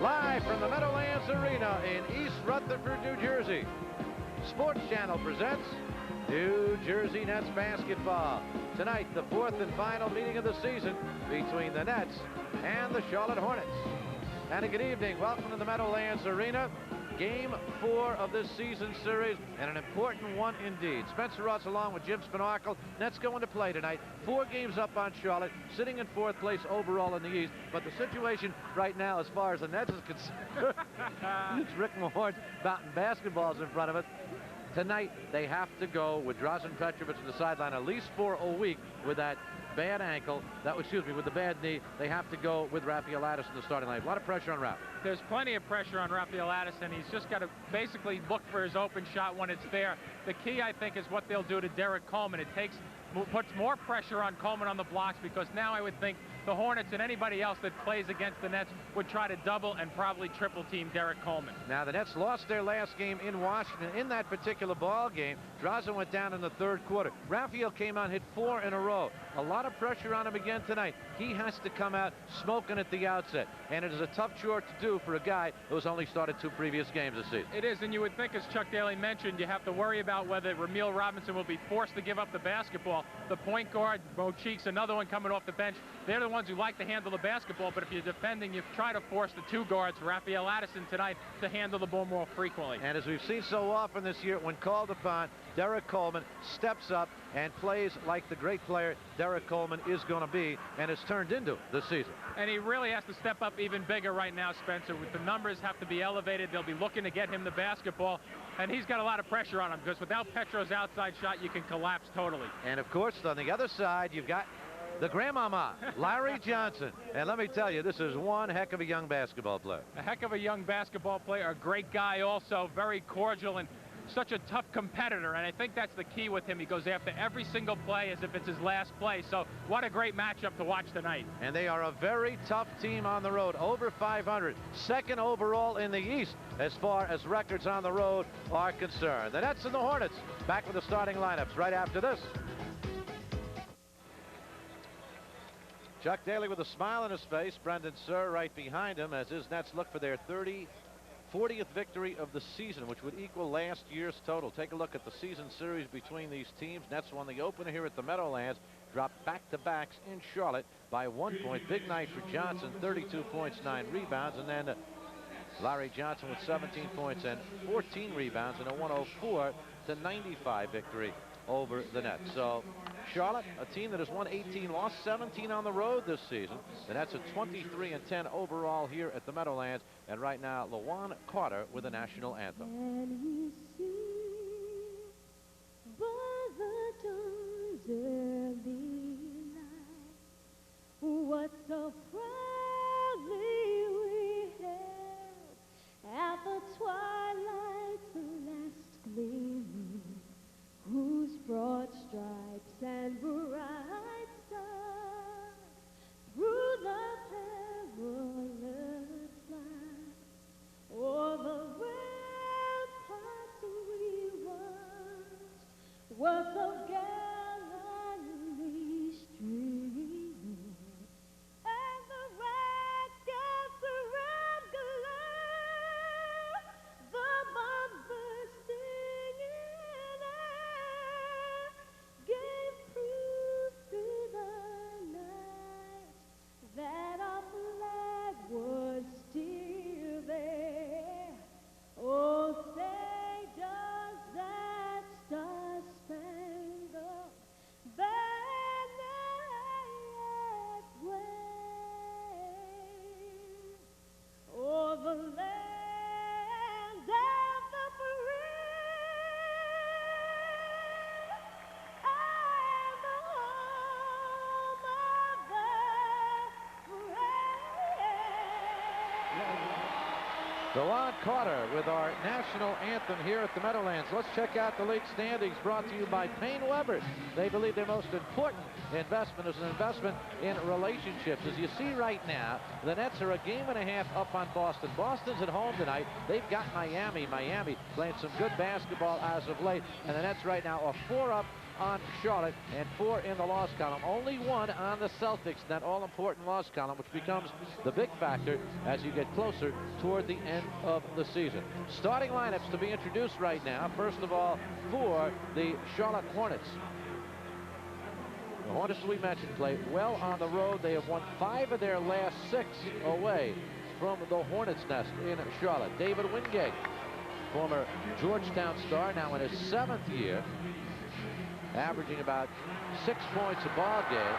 Live from the Meadowlands Arena in East Rutherford, New Jersey, Sports Channel presents New Jersey Nets basketball. Tonight, the fourth and final meeting of the season between the Nets and the Charlotte Hornets. And a good evening. Welcome to the Meadowlands Arena. Game 4 of this season series, and an important one indeed. Spencer Ross along with Jim Spanarkel. Nets going to play tonight. 4 games up on Charlotte, sitting in 4th place overall in the East. But the situation right now, as far as the Nets is concerned, it's Rick Mahorn's mountain basketballs in front of us. Tonight, they have to go with Drazen Petrovic on the sideline at least for a week with that bad ankle, with the bad knee. They have to go with Rafael Addison, the starting line. A lot of pressure on Raf. There's plenty of pressure on Rafael Addison. He's just got to basically look for his open shot when it's there. The key, I think, is what they'll do to Derrick Coleman. It puts more pressure on Coleman on the blocks, because now I would think the Hornets and anybody else that plays against the Nets would try to double and probably triple team Derrick Coleman. Now, the Nets lost their last game in Washington. In that particular ball game, Drazen went down in the 3rd quarter. Rafael came out, hit 4 in a row. A lot of pressure on him again tonight. He has to come out smoking at the outset, and it is a tough chore to do for a guy who's only started 2 previous games this season. It is, and you would think, as Chuck Daly mentioned, you have to worry about whether Rumeal Robinson will be forced to give up the basketball. The point guard, Mo Cheeks, another one coming off the bench, they're the ones who like to handle the basketball, but if you're defending, you try to force the 2 guards, Rafael Addison tonight, to handle the ball more frequently. And as we've seen so often this year, when called upon, Derrick Coleman steps up and plays like the great player Derrick Coleman is going to be and has turned into this season. And he really has to step up even bigger right now, Spencer. With the numbers have to be elevated. They'll be looking to get him the basketball, and he's got a lot of pressure on him, because without Petro's outside shot, you can collapse totally. And of course, on the other side, you've got the grandmama, Larry Johnson. And let me tell you, this is one heck of a young basketball player. A heck of a young basketball player, a great guy also, very cordial and such a tough competitor, and I think that's the key with him. He goes after every single play as if it's his last play. So what a great matchup to watch tonight. And they are a very tough team on the road, over 500, 2nd overall in the East as far as records on the road are concerned. The Nets and the Hornets back with the starting lineups right after this. Chuck Daly with a smile on his face, Brendan Surr right behind him as his Nets look for their 40th victory of the season, which would equal last year's total. Take a look at the season series between these teams. Nets won the opener here at the Meadowlands, dropped back-to-backs in Charlotte by 1 point. Big night for Johnson, 32 points, 9 rebounds, and then Larry Johnson with 17 points and 14 rebounds in a 104-95 victory over the Nets. So Charlotte, a team that has won 18, lost 17 on the road this season. The Nets are 23-10 overall here at the Meadowlands. And right now, Lawan Carter with the national anthem. And we see by the dawn's early light what so proudly we hailed at the twilight's last gleaming, whose broad stripes and bright stars through the perilous flight o'er the ramparts we watched were so gallantly streaming, and the rockets red glare, the bomb bursting in air, gave proof through the night that our flag was still there. Oh, say does that star-spangled banner yet wave o'er the land of the free and the home of the brave. Lawan Carter with our national anthem here at the Meadowlands. Let's check out the league standings, brought to you by Payne Weber. They believe their most important investment is an investment in relationships. As you see right now, the Nets are a game and a half up on Boston. Boston's at home tonight. They've got Miami. Miami playing some good basketball as of late. And the Nets right now are 4 up on Charlotte and 4 in the loss column. Only 1 on the Celtics, that all-important loss column, which becomes the big factor as you get closer toward the end of the season. Starting lineups to be introduced right now. First of all, for the Charlotte Hornets. The Hornets, as we mentioned, play well on the road. They have won 5 of their last 6 away from the Hornets' nest in Charlotte. David Wingate, former Georgetown star, now in his 7th year, averaging about 6 points a ball game.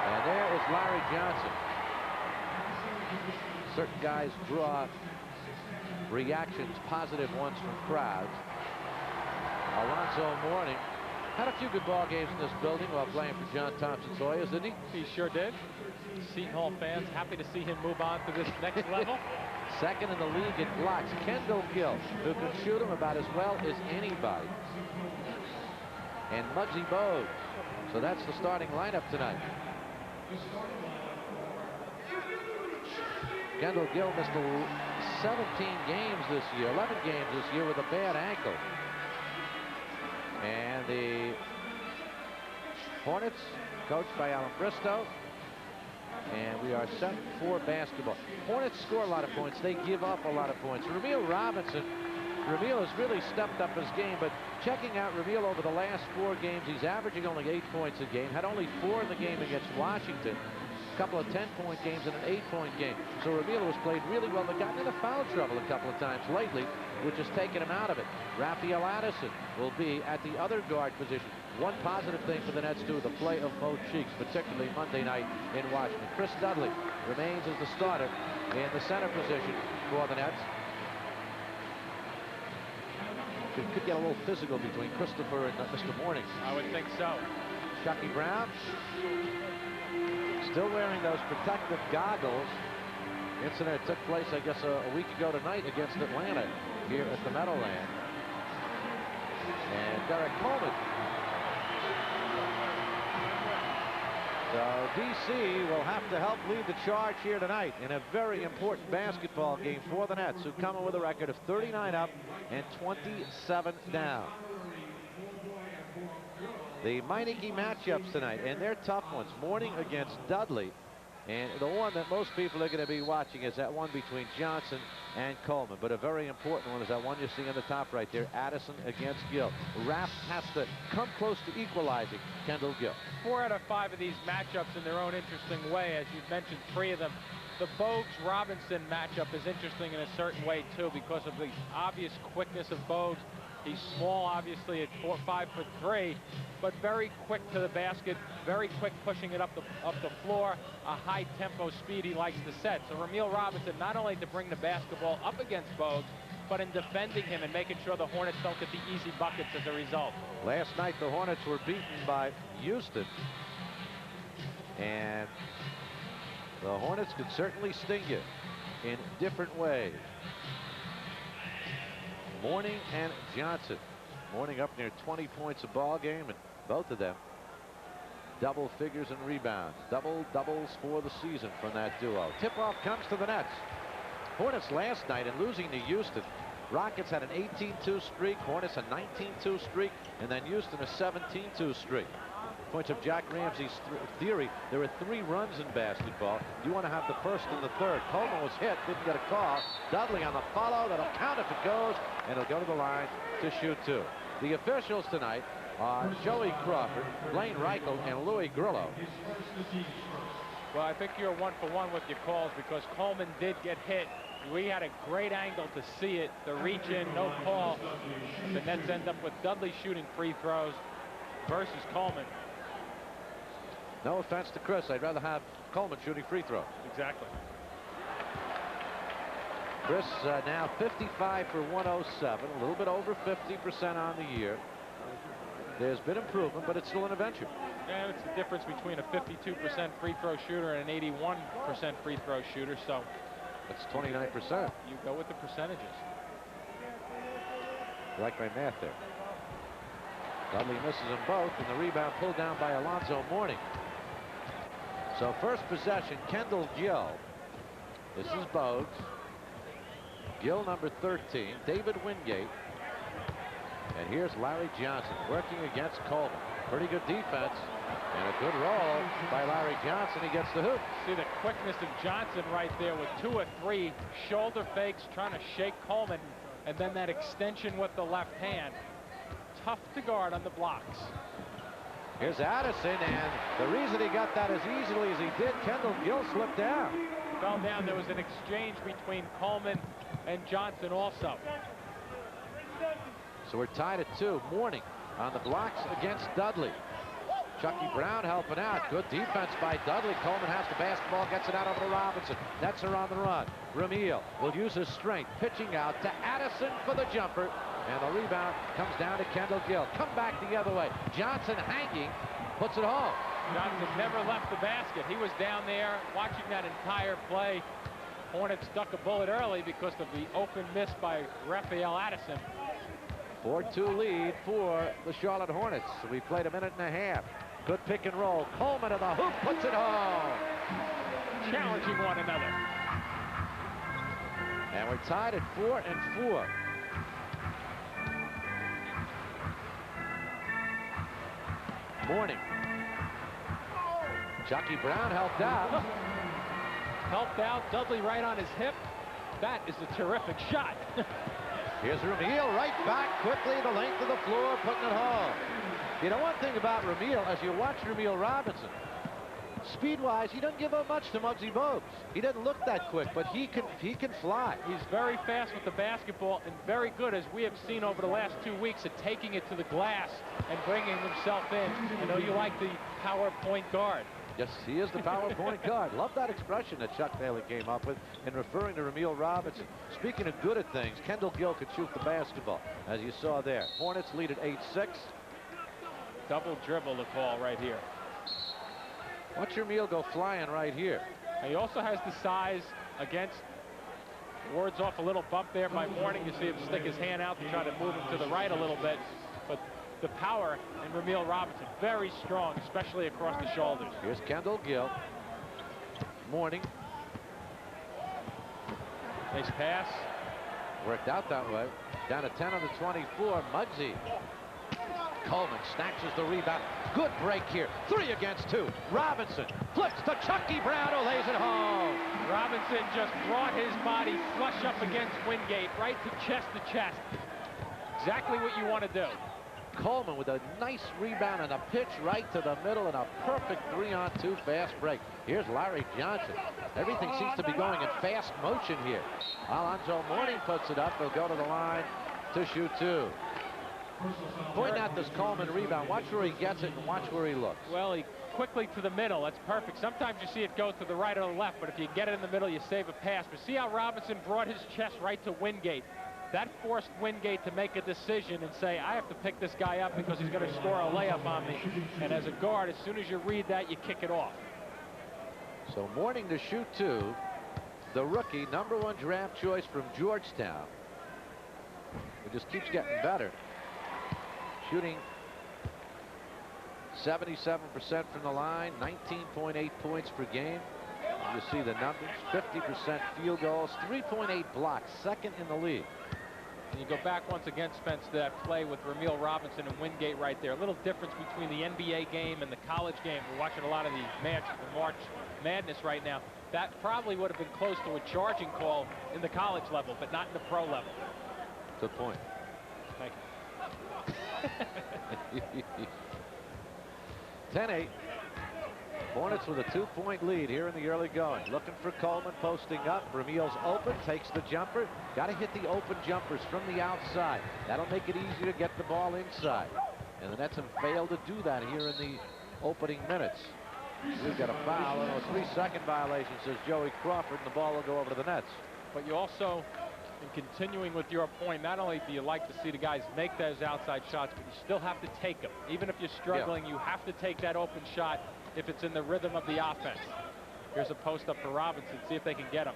And there is Larry Johnson. Certain guys draw reactions, positive ones from crowds. Alonzo Mourning had a few good ball games in this building while playing for John Thompson Sawyers, didn't he? He sure did. Seton Hall fans happy to see him move on to this next level. Second in the league in blocks. Kendall Gill, who can shoot him about as well as anybody. And Muggsy Bogues. So that's the starting lineup tonight. Kendall Gill missed 17 games this year, 11 games this year with a bad ankle. And the Hornets, coached by Alan Bristow. And we are set for basketball. Hornets score a lot of points. They give up a lot of points. Rumeal Robinson. Rumeal has really stepped up his game, but checking out Rumeal over the last 4 games, he's averaging only 8 points a game. Had only 4 in the game against Washington. A couple of 10-point games and an 8-point game. So Rumeal has played really well. They've gotten into foul trouble a couple of times lately, which has taken him out of it. Raphael Addison will be at the other guard position. One positive thing for the Nets, too, the play of Mo Cheeks, particularly Monday night in Washington. Chris Dudley remains as the starter in the center position for the Nets. Could get a little physical between Christopher and Mr. Mourning. I would think so. Chucky Brown still wearing those protective goggles. Incident took place, I guess, a week ago tonight against Atlanta here at the Meadowland. And Derrick Coleman. So DC will have to help lead the charge here tonight in a very important basketball game for the Nets, who come in with a record of 39 up and 27 down. The Meineke matchups tonight, and they're tough ones. Mourning against Dudley. And the one that most people are going to be watching is that one between Johnson and Coleman. But a very important one is that one you see on the top right there, Addison against Gill. Raft has to come close to equalizing Kendall Gill. 4 out of 5 of these matchups in their own interesting way. As you've mentioned, 3 of them. The Bogues-Robinson matchup is interesting in a certain way, too, because of the obvious quickness of Bogues. He's small, obviously, at 5'3", but very quick to the basket, very quick pushing it up the floor, a high tempo speed he likes to set. So Rumeal Robinson, not only to bring the basketball up against Bogues, but in defending him and making sure the Hornets don't get the easy buckets as a result. Last night, the Hornets were beaten by Houston. And the Hornets could certainly sting you in different ways. Mourning and Johnson. Mourning up near 20 points a ball game, and both of them double figures in rebounds. Doubles for the season from that duo. Tip-off comes to the Nets. Hornets last night in losing to Houston. Rockets had an 18-2 streak, Hornets a 19-2 streak, and then Houston a 17-2 streak. Points of Jack Ramsey's theory, there are 3 runs in basketball. You want to have the first and the third. Coleman was hit, didn't get a call. Dudley on the follow, that'll count if it goes, and he'll go to the line to shoot 2. The officials tonight are Joey Crawford, Blaine Reichel, and Louis Grillo. Well, I think you're 1 for 1 with your calls, because Coleman did get hit. We had a great angle to see it. The reach in, no call. The Nets end up with Dudley shooting free throws versus Coleman. No offense to Chris, I'd rather have Coleman shooting free throws. Exactly. Chris now 55 for 107, a little bit over 50% on the year. There's been improvement, but it's still an adventure. Yeah, it's the difference between a 52% free throw shooter and an 81% free throw shooter, so that's 29%. You go with the percentages. I like my math there. Dudley misses them both, and the rebound pulled down by Alonzo Mourning. So first possession, Kendall Gill. This is Bogues. Gill number 13, David Wingate. And here's Larry Johnson working against Coleman. Pretty good defense. And a good roll by Larry Johnson. He gets the hoop. See the quickness of Johnson right there with 2 or 3 shoulder fakes trying to shake Coleman, and then that extension with the left hand. Tough to guard on the blocks. Here's Addison, and the reason he got that as easily as he did, Kendall Gill slipped down. Fell down. There was an exchange between Coleman and Johnson also. So we're tied at 2. Mourning on the blocks against Dudley. Chucky Brown helping out. Good defense by Dudley. Coleman has the basketball, gets it out over to Robinson. Nets are on the run. Rumeal will use his strength, pitching out to Addison for the jumper. And the rebound comes down to Kendall Gill. Come back the other way. Johnson hanging, puts it home. Johnson never left the basket. He was down there watching that entire play. Hornets stuck a bullet early because of the open miss by Rumeal Addison. 4-2 lead for the Charlotte Hornets. We played a minute and a half. Good pick and roll. Coleman to the hoop, puts it home. Challenging one another. And we're tied at 4-4. Mourning. Chucky Brown helped out. Helped out. Dudley right on his hip. That is a terrific shot. Here's Rumeal right back quickly the length of the floor, putting it home. You know one thing about Rumeal, as you watch Rumeal Robinson, speed-wise, he doesn't give up much to Muggsy Bogues. He doesn't look that quick, but he can fly. He's very fast with the basketball and very good, as we have seen over the last 2 weeks, at taking it to the glass and bringing himself in. I know you like the power point guard. Yes, he is the power point guard. Love that expression that Chuck Daly came up with in referring to Rumeal Robinson. Speaking of good at things, Kendall Gill could shoot the basketball, as you saw there. Hornets lead at 8-6. Double dribble the call right here. Watch Rumeal go flying right here. He also has the size against. Wards off a little bump there by Mourning. You see him stick his hand out to try to move him to the right a little bit. But the power in Rumeal Robinson, very strong, especially across the shoulders. Here's Kendall Gill. Mourning. Nice pass. Worked out that way. Down to 10 on the 24. Muggsy. Coleman snatches the rebound. Good break here. 3 against 2. Robinson flips to Chucky Brown, who lays it home. Robinson just brought his body flush up against Wingate, right to chest. Exactly what you want to do. Coleman with a nice rebound and a pitch right to the middle and a perfect 3-on-2 fast break. Here's Larry Johnson. Everything seems to be going in fast motion here. Alonzo Mourning puts it up. They'll go to the line to shoot 2. Point out this Coleman rebound. Watch where he gets it and watch where he looks. Well, he quickly to the middle. That's perfect. Sometimes you see it go to the right or the left, but if you get it in the middle, you save a pass. But see how Robinson brought his chest right to Wingate. That forced Wingate to make a decision and say, I have to pick this guy up because he's going to score a layup on me. And as a guard, as soon as you read that, you kick it off. So Mourning to shoot 2. The rookie, #1 draft choice from Georgetown. It just keeps getting better. Shooting 77% from the line, 19.8 points per game. You see the numbers, 50% field goals, 3.8 blocks, second in the league. And you go back once again, Spence, to that play with Rumeal Robinson and Wingate right there. A little difference between the NBA game and the college game. We're watching a lot of the March Madness right now. That probably would have been close to a charging call in the college level, but not in the pro level. Good point. Thank you. 10-8. Hornets with a 2-point lead here in the early going. Looking for Coleman, posting up. Rumeal's open, takes the jumper. Got to hit the open jumpers from the outside. That'll make it easier to get the ball inside. And the Nets have failed to do that here in the opening minutes. We've got a foul, and a 3-second violation, says Joey Crawford, and the ball will go over to the Nets. But you also, in continuing with your point, not only do you like to see the guys make those outside shots, but you still have to take them. Even if you're struggling, you have to take that open shot if it's in the rhythm of the offense. Here's a post up for Robinson. See if they can get him.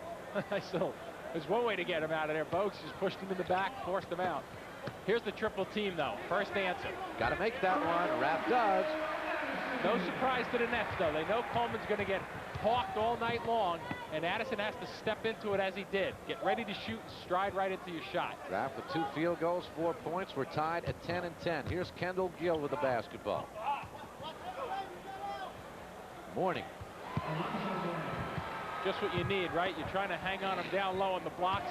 There's one way to get him out of there. Bogues just pushed him in the back, forced him out. Here's the triple team, though. First answer. Got to make that one. Rapp does. No surprise to the Nets, though. They know Coleman's going to get hawked all night long, and Addison has to step into it as he did. Get ready to shoot and stride right into your shot. Rapp with 2 field goals, 4 points. We're tied at 10-10. Here's Kendall Gill with the basketball. Mourning. Just what you need, right? You're trying to hang on him down low on the blocks.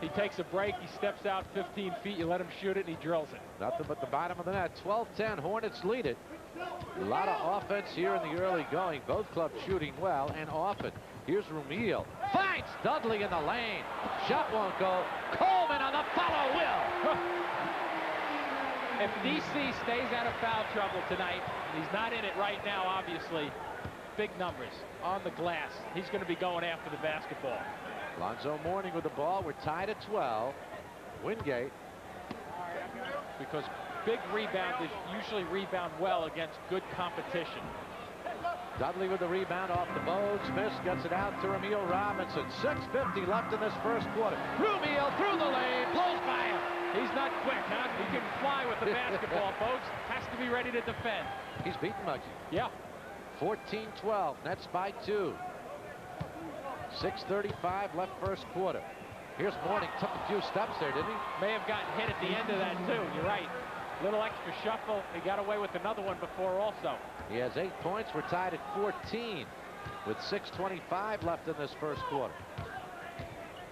He takes a break, he steps out 15 feet, you let him shoot it, and he drills it. Nothing but the bottom of the net. 12-10, Hornets lead it. A lot of offense here in the early going. Both clubs shooting well and often. Here's Rumeal. Finds Dudley in the lane. Shot won't go. Coleman on the follow will. If DC stays out of foul trouble tonight, he's not in it right now, obviously. Big numbers on the glass. He's going to be going after the basketball. Alonzo Mourning with the ball. We're tied at 12. Wingate. Because big rebounders usually rebound well against good competition. Dudley with the rebound off the bow. Smith gets it out to Rumeal Robinson. 6:50 left in this first quarter. Rumeal through the lane. Blows by him. He's not quick, huh? He can fly with the basketball, folks. Has to be ready to defend. He's beaten Muggsy. Yeah. 14-12. Nets by 2. 6:35 left first quarter. Here's Mourning. Took a few steps there, didn't he? May have gotten hit at the end of that, too. You're right. Little extra shuffle. He got away with another one before also. He has 8 points. We're tied at 14 with 6:25 left in this first quarter.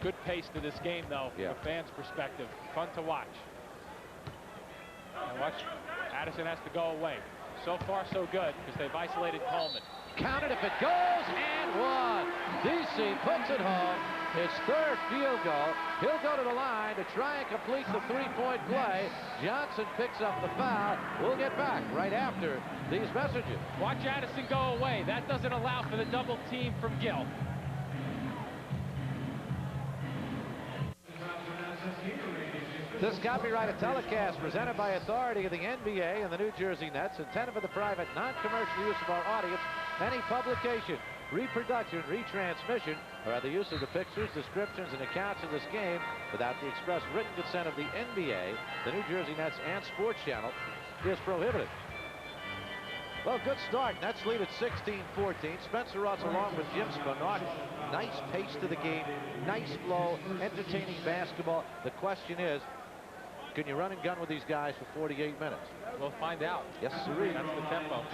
Good pace to this game, though, from a fan's perspective. Fun to watch. And watch, Addison has to go away. So far, so good, because they've isolated Coleman. Count it if it goes, and one. DC puts it home. His third field goal. He'll go to the line to try and complete the three-point play. Johnson picks up the foul. We'll get back right after these messages. Watch Addison go away. That doesn't allow for the double team from Gill. This copyrighted telecast presented by authority of the NBA and the New Jersey Nets, intended for the private, non-commercial use of our audience. Any publication, reproduction, retransmission, or other use of the pictures, descriptions, and accounts of this game without the express written consent of the NBA, the New Jersey Nets, and Sports Channel is prohibited. Well, good start. Nets lead at 16-14. Spencer Ross along with Jim Spinach. Nice pace to the game. Nice flow. Entertaining basketball. The question is, can you run and gun with these guys for 48 minutes? We'll find out. Yes, sirree. That's the tempo.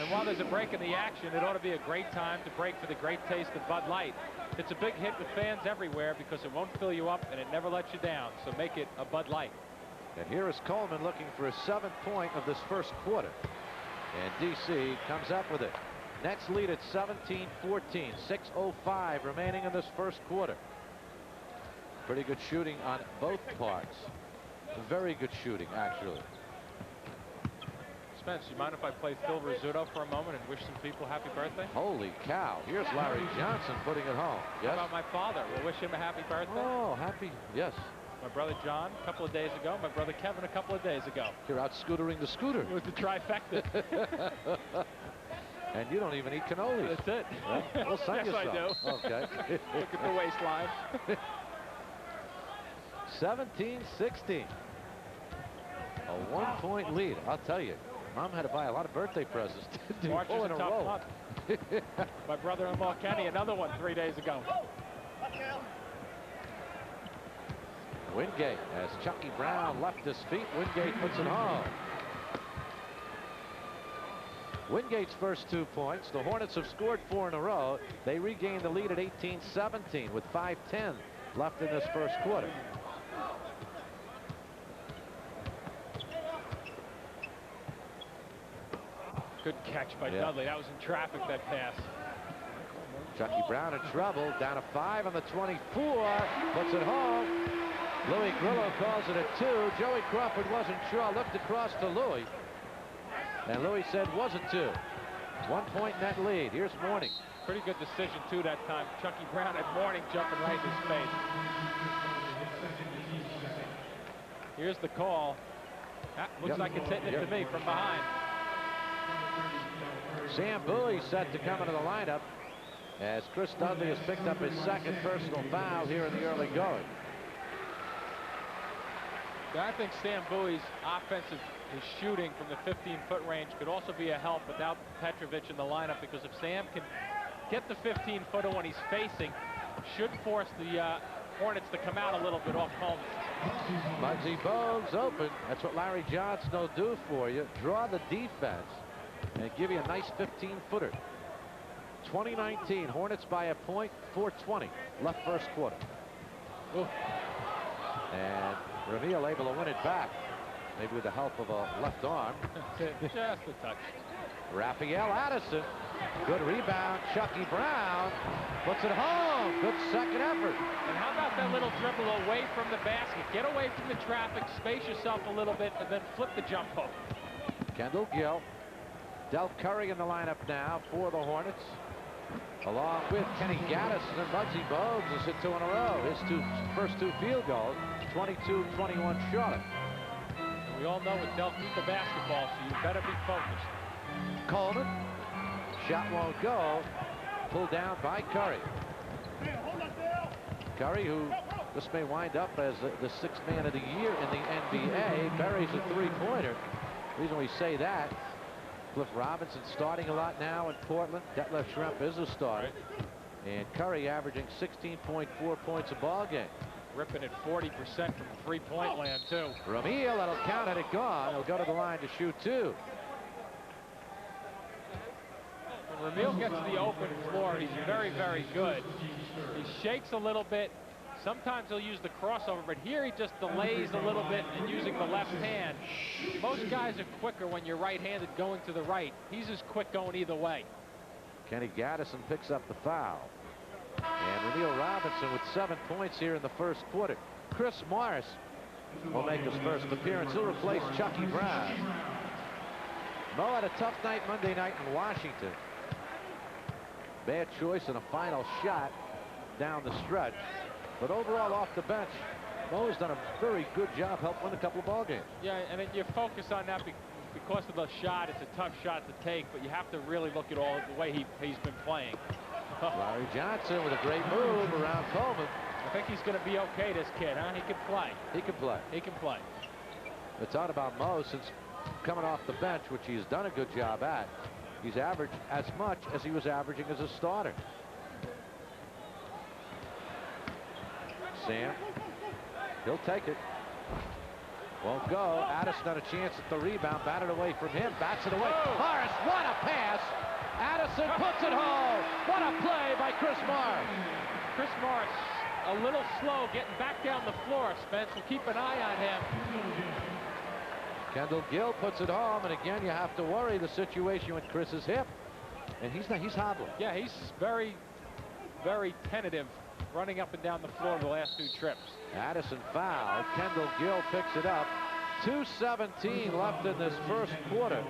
And while there's a break in the action, it ought to be a great time to break for the great taste of Bud Light. It's a big hit with fans everywhere because it won't fill you up and it never lets you down. So make it a Bud Light. And here is Coleman looking for his 7th point of this first quarter. And DC comes up with it. Nets lead at 17-14. 6:05 remaining in this first quarter. Pretty good shooting on both parts. Very good shooting, actually. Spence, you mind if I play Phil Rizzuto for a moment and wish some people happy birthday? Holy cow. Here's Larry Johnson putting it home. Yes? How about my father? We'll wish him a happy birthday. Oh, happy. Yes. My brother John a couple of days ago. My brother Kevin a couple of days ago. You're out scootering the scooter. It was the trifecta. And you don't even eat cannolis. That's it. Well, we'll send you yes, some. I do. Okay. Look at the waistline. 17-16. A 1-point lead. I'll tell you, Mom had to buy a lot of birthday presents to do March is in a a tough row. month. My brother-in-law Kenny, another one 3 days ago. Wingate, as Chucky Brown left his feet, Wingate puts it home. Wingate's first 2 points. The Hornets have scored 4 in a row. They regain the lead at 18-17 with 5:10 left in this first quarter. Good catch by Dudley. That was in traffic, that pass. Chucky Brown in trouble. Down to 5 on the 24. Puts it home. Louis Grillo calls it a 2. Joey Crawford wasn't sure. Looked across to Louis. And Louis said wasn't 2. 1 point net lead. Here's Mourning. Pretty good decision, too, that time. Chucky Brown and Mourning jumping right in his face. Here's the call. That looks like it's hitting it to me from behind. Sam Bowie set to come into the lineup as Chris Dudley has picked up his 2nd personal foul here in the early going. I think Sam Bowie's offensive his shooting from the 15-foot range could also be a help without Petrovic in the lineup, because if Sam can get the 15-footer when he's facing, should force the Hornets to come out a little bit off Coleman. Muggsy Bogues open. That's what Larry Johnson will do for you. Draw the defense. and give you a nice 15-footer. 2019, Hornets by a point, 4:20 left first quarter. Ooh. And Rumeal able to win it back, maybe with the help of a left arm. Just a touch. Raphael Addison, good rebound. Chucky Brown puts it home. Good second effort. And how about that little dribble away from the basket? Get away from the traffic, space yourself a little bit, and then flip the jump hook. Kendall Gill, Del Curry in the lineup now for the Hornets, along with Kenny Gaddis, and Muggsy Bogues has hit 2 in a row. His first two field goals, 22-21 Charlotte. And we all know with Del keep the basketball, so you better be focused. Coleman, shot won't go, pulled down by Curry. Curry, who this may wind up as the 6th man of the year in the NBA, buries a 3-pointer. The reason we say that, Cliff Robinson starting a lot now in Portland. Detlef Schrempf is a starter. And Curry averaging 16.4 points a ball game. Ripping at 40% from three-point land, too. Rumeal, that'll count it gone. He'll go to the line to shoot 2. When Rumeal gets to the open floor, he's very, very good. He shakes a little bit. Sometimes he'll use the crossover, but here he just delays a little bit and using the left hand. Most guys are quicker when you're right-handed going to the right. He's as quick going either way. Kenny Gaddison picks up the foul. And Rumeal Robinson with 7 points here in the first quarter. Chris Morris will make his first appearance. He'll replace Chucky Brown. Mo had a tough night Monday night in Washington. Bad choice in a final shot down the stretch. But overall, off the bench, Mo's done a very good job, helped win a couple of ball games. Yeah, and then you focus on that because of the shot. It's a tough shot to take, but you have to really look at all the way he's been playing. Larry Johnson with a great move around Coleman. I think he's going to be okay, this kid, huh? He can play. He can play. He can play. We talked about Mo since coming off the bench, which he's done a good job at. He's averaged as much as he was averaging as a starter. Sam, he'll take it. Won't go. Addison had a chance at the rebound. Batted away from him. Bats it away. Morris, what a pass. Addison puts it home. What a play by Chris Morris. Chris Morris, a little slow getting back down the floor, Spence. We'll keep an eye on him. Kendall Gill puts it home, and again, you have to worry the situation with Chris's hip. And he's hobbling. Yeah, he's very, very tentative, running up and down the floor the last 2 trips. Addison fouled. Kendall Gill picks it up. 2:17 left in this first quarter.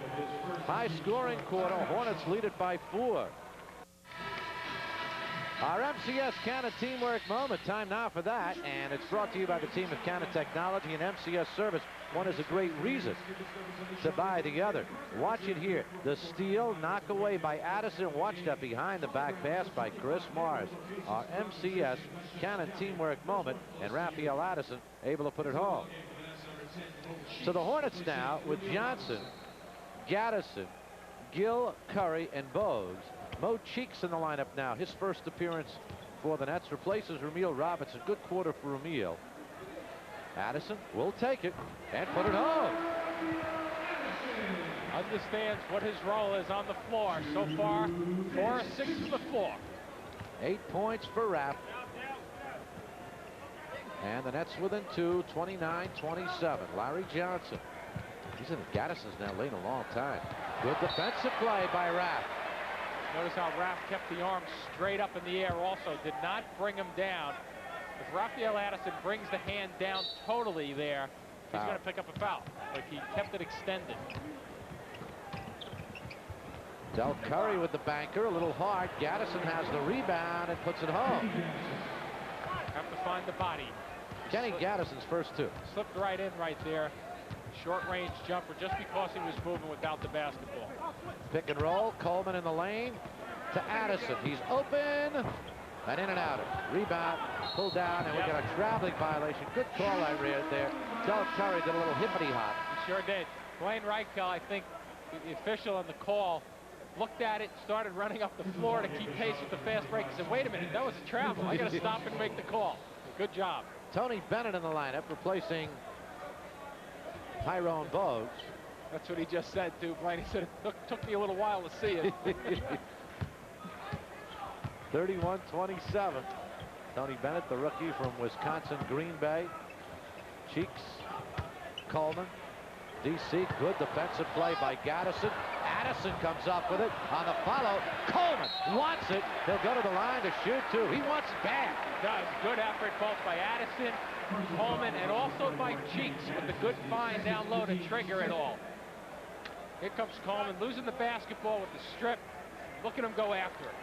High-scoring quarter. Hornets lead it by 4. Our MCS Cannon Teamwork Moment. Time now for that, and it's brought to you by the team of Cannon Technology and MCS Service. One is a great reason to buy the other. Watch it here. The steal, knock away by Addison. Watch that behind-the-back pass by Chris Morris. Our MCS Cannon Teamwork Moment, and Raphael Addison able to put it home. So the Hornets now with Johnson, Gaddison, Gill, Curry, and Bogues. Mo Cheeks in the lineup now. His first appearance for the Nets. Replaces Rumeal Robinson. Good quarter for Rumeal. Addison will take it and put it home. Understands what his role is on the floor. So far, 4 or 6 from the floor. 8 points for Rapp. And the Nets within 2, 29-27. Larry Johnson. He's in the Gaddison's now late a long time. Good defensive play by Rapp. Notice how Rapp kept the arm straight up in the air also. Did not bring him down. If Raphael Addison brings the hand down totally there, he's going to pick up a foul. Like he kept it extended. Del Curry with the banker, a little hard. Gaddison has the rebound and puts it home. Have to find the body. Kenny Gaddison's first 2. Slipped right in right there. Short range jumper just because he was moving without the basketball. Pick and roll. Coleman in the lane to Addison. He's open and in and out. Rebound, pulled down, and we got a traveling violation. Good call I read there. Del Curry did a little hippity hop. He sure did. Blaine Reichel, I think, the official on the call, looked at it, started running up the floor to keep pace with the fast break. He said, wait a minute, that was a travel. I got to stop and make the call. Good job. Tony Bennett in the lineup, replacing Tyrone Bogues. That's what he just said, too, Blaine. He said it took me a little while to see it. 31-27. Tony Bennett, the rookie from Wisconsin, Green Bay. Cheeks, Coleman, DC, good defensive play by Gaddison. Addison comes up with it on the follow. Coleman wants it. He'll go to the line to shoot, too. He wants it bad. Does. Good effort both by Addison, Coleman, and also by Cheeks with the good find down low to trigger it all. Here comes Coleman, losing the basketball with the strip. Look at him go after it.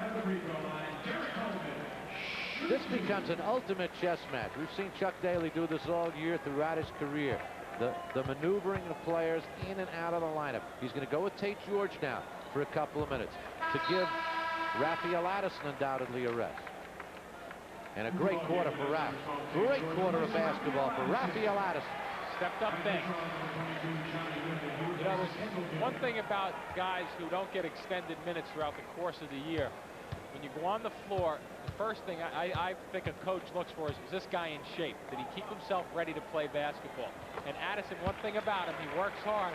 This becomes an ultimate chess match. We've seen Chuck Daly do this all year throughout his career. The maneuvering of players in and out of the lineup. He's going to go with Tate George now for a couple of minutes to give Raphael Addison undoubtedly a rest. And a great quarter for Raph. Great quarter of basketball for Raphael Addison. Stepped up big. You know, there's one thing about guys who don't get extended minutes throughout the course of the year. When you go on the floor, the first thing I think a coach looks for is this guy in shape? Did he keep himself ready to play basketball? And Addison, one thing about him, he works hard.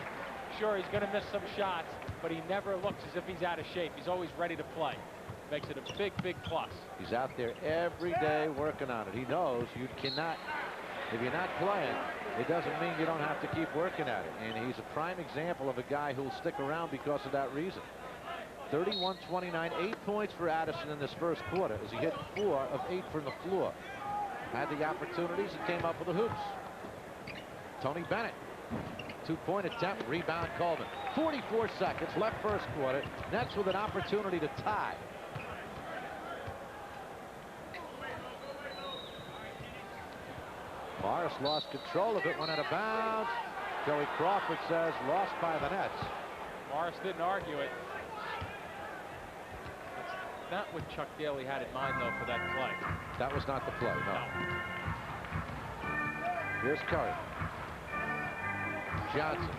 Sure, he's going to miss some shots, but he never looks as if he's out of shape. He's always ready to play. Makes it a big, big plus. He's out there every day working on it. He knows you cannot, if you're not playing, it doesn't mean you don't have to keep working at it. And he's a prime example of a guy who'll stick around because of that reason. 31-29, 8 points for Addison in this first quarter as he hit 4 of 8 from the floor. Had the opportunities and came up with the hoops. Tony Bennett, 2-point attempt, rebound Coleman. 44 seconds left first quarter. Nets with an opportunity to tie. Morris lost control of it, went out of bounds. Joey Crawford says lost by the Nets. Morris didn't argue it. Not what Chuck Daly had in mind, though, for that play. That was not the play, no. Here's Curry. Johnson.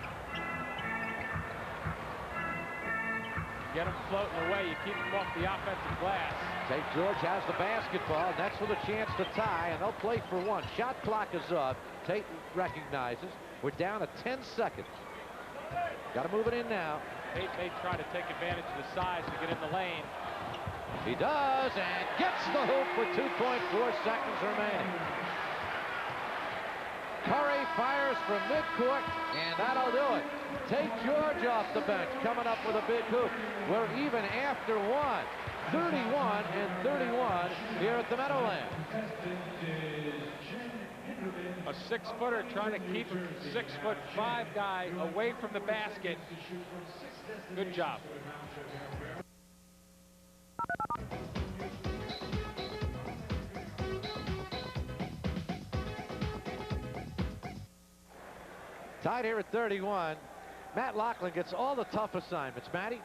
Get him floating away. You keep him off the offensive glass. Tate George has the basketball. Nets with a chance to tie, and they'll play for one. Shot clock is up. Tate recognizes. We're down to 10 seconds. Got to move it in now. Tate may try to take advantage of the size to get in the lane. He does, and gets the hoop with 2.4 seconds remaining. Curry fires from midcourt, and that'll do it. Tate George off the bench, coming up with a big hoop. We're even after one. 31-31 here at the Meadowlands. A 6-footer trying to keep a 6'5" guy away from the basket. Good job. Tied here at 31. Matt Lachlan gets all the tough assignments. Matty?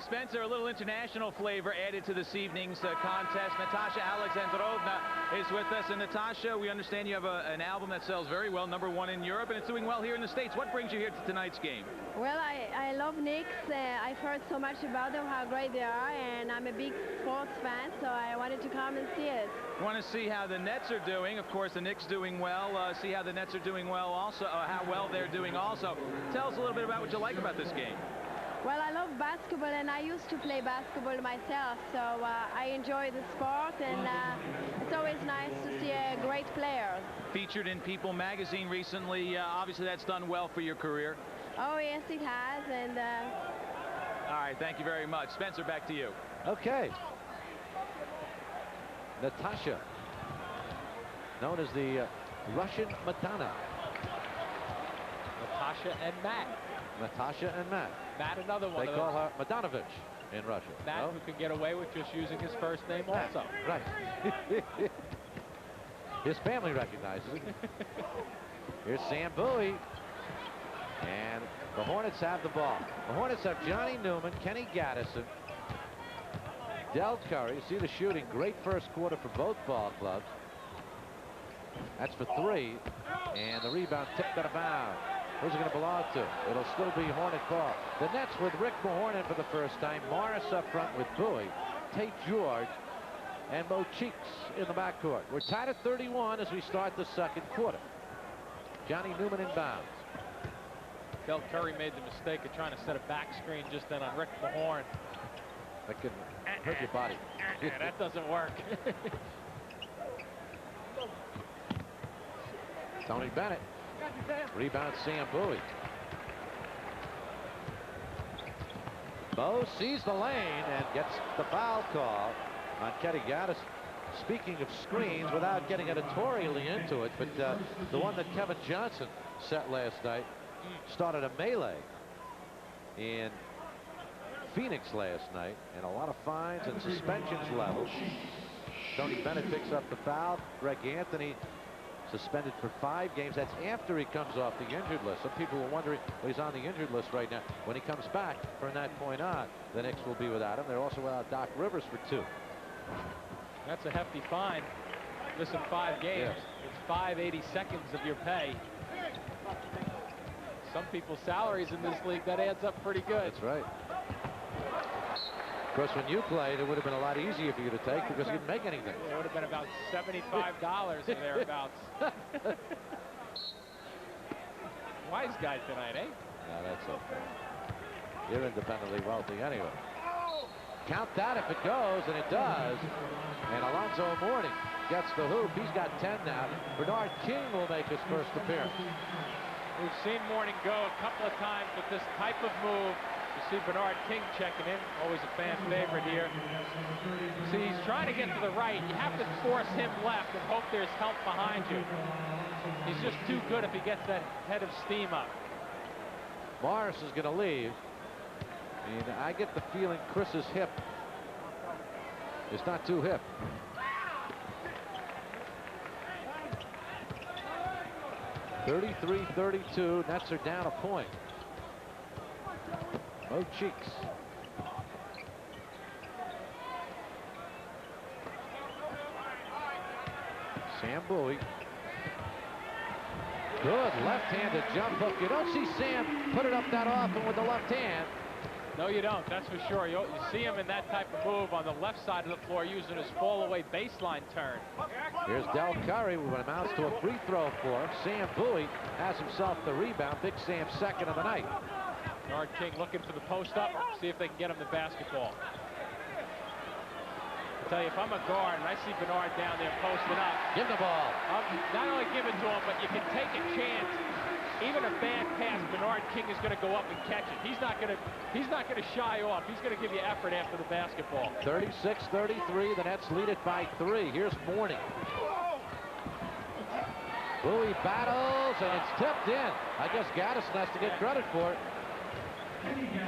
Spencer, a little international flavor added to this evening's contest. Natasha Alexandrovna is with us. And Natasha, we understand you have an album that sells very well, #1 in Europe, and it's doing well here in the States. What brings you here to tonight's game? Well, I love Knicks. I've heard so much about them, how great they are, and I'm a big sports fan, so I wanted to come and see it. Want to see how the Nets are doing. Of course, the Knicks doing well. See how the Nets are doing well also, how well they're doing also. Tell us a little bit about what you like about this game. Well, I love basketball, and I used to play basketball myself, so I enjoy the sport, and it's always nice to see a great player. Featured in People magazine recently. Obviously, that's done well for your career. Oh, yes, it has, and... All right, thank you very much. Spencer, back to you. Okay. Natasha, known as the Russian Madonna. Natasha and Matt. Natasha and Matt. Matt, another one. They call her Madanovich in Russia. Matt, no? who can get away with just using his first name Matt, also. right. His family recognizes it. Here's Sam Bowie. And the Hornets have the ball. The Hornets have Johnny Newman, Kenny Gaddison, Del Curry. See the shooting. Great first quarter for both ball clubs. That's for 3. And the rebound tipped out of bounds. Who's it going to belong to? It'll still be Hornet ball. The Nets with Rick Mahorn in for the first time. Morris up front with Bowie, Tate George, and Mo Cheeks in the backcourt. We're tied at 31 as we start the second quarter. Johnny Newman inbounds. Del Curry made the mistake of trying to set a back screen just then on Rick Mahorn. That can hurt your body. That doesn't work. Tony Bennett. Rebound Sam Bowie. Bo sees the lane and gets the foul call on Kenny Gaddis. Speaking of screens, without getting editorially into it, but the one that Kevin Johnson set last night started a melee in Phoenix last night, and a lot of fines and suspensions leveled. Tony Bennett picks up the foul. Greg Anthony suspended for 5 games. That's after he comes off the injured list. Some people were wondering, well, he's on the injured list right now. When he comes back from that point on, the Knicks will be without him. They're also without Doc Rivers for 2. That's a hefty fine. Listen, 5 games. Yes. It's 5/82 of your pay. Some people's salaries in this league, that adds up pretty good. That's right. Of course, when you played, it would have been a lot easier for you to take because you didn't make anything. Yeah, it would have been about $75 or thereabouts. Wise guy tonight, eh? No, that's okay. You're independently wealthy anyway. Count that if it goes, and it does. And Alonzo Mourning gets the hoop. He's got 10 now. Bernard King will make his first appearance. We've seen Mourning go a couple of times with this type of move. You see Bernard King checking in, always a fan favorite here. See, he's trying to get to the right. You have to force him left and hope there's help behind you. He's just too good if he gets that head of steam up. Morris is going to leave. And I get the feeling Chris's hip is not too hip. (33-32). Nets are down a point. Mo Cheeks. Sam Bowie. Good left-handed jump hook. You don't see Sam put it up that often with the left hand. No, you don't. That's for sure. You see him in that type of move on the left side of the floor using his fall-away baseline turn. Here's Del Curry, what amounts to a free throw for him. Sam Bowie has himself the rebound. Big Sam's second of the night. Bernard King looking for the post up. See if they can get him the basketball. I tell you, if I'm a guard and I see Bernard down there posting up, give the ball. Not only give it to him, but you can take a chance. Even a bad pass, Bernard King is going to go up and catch it. He's not going to shy off. He's going to give you effort after the basketball. 36-33. The Nets lead it by 3. Here's Mourning. Bowie battles, and it's tipped in. I guess Gaddis has to get credit for it.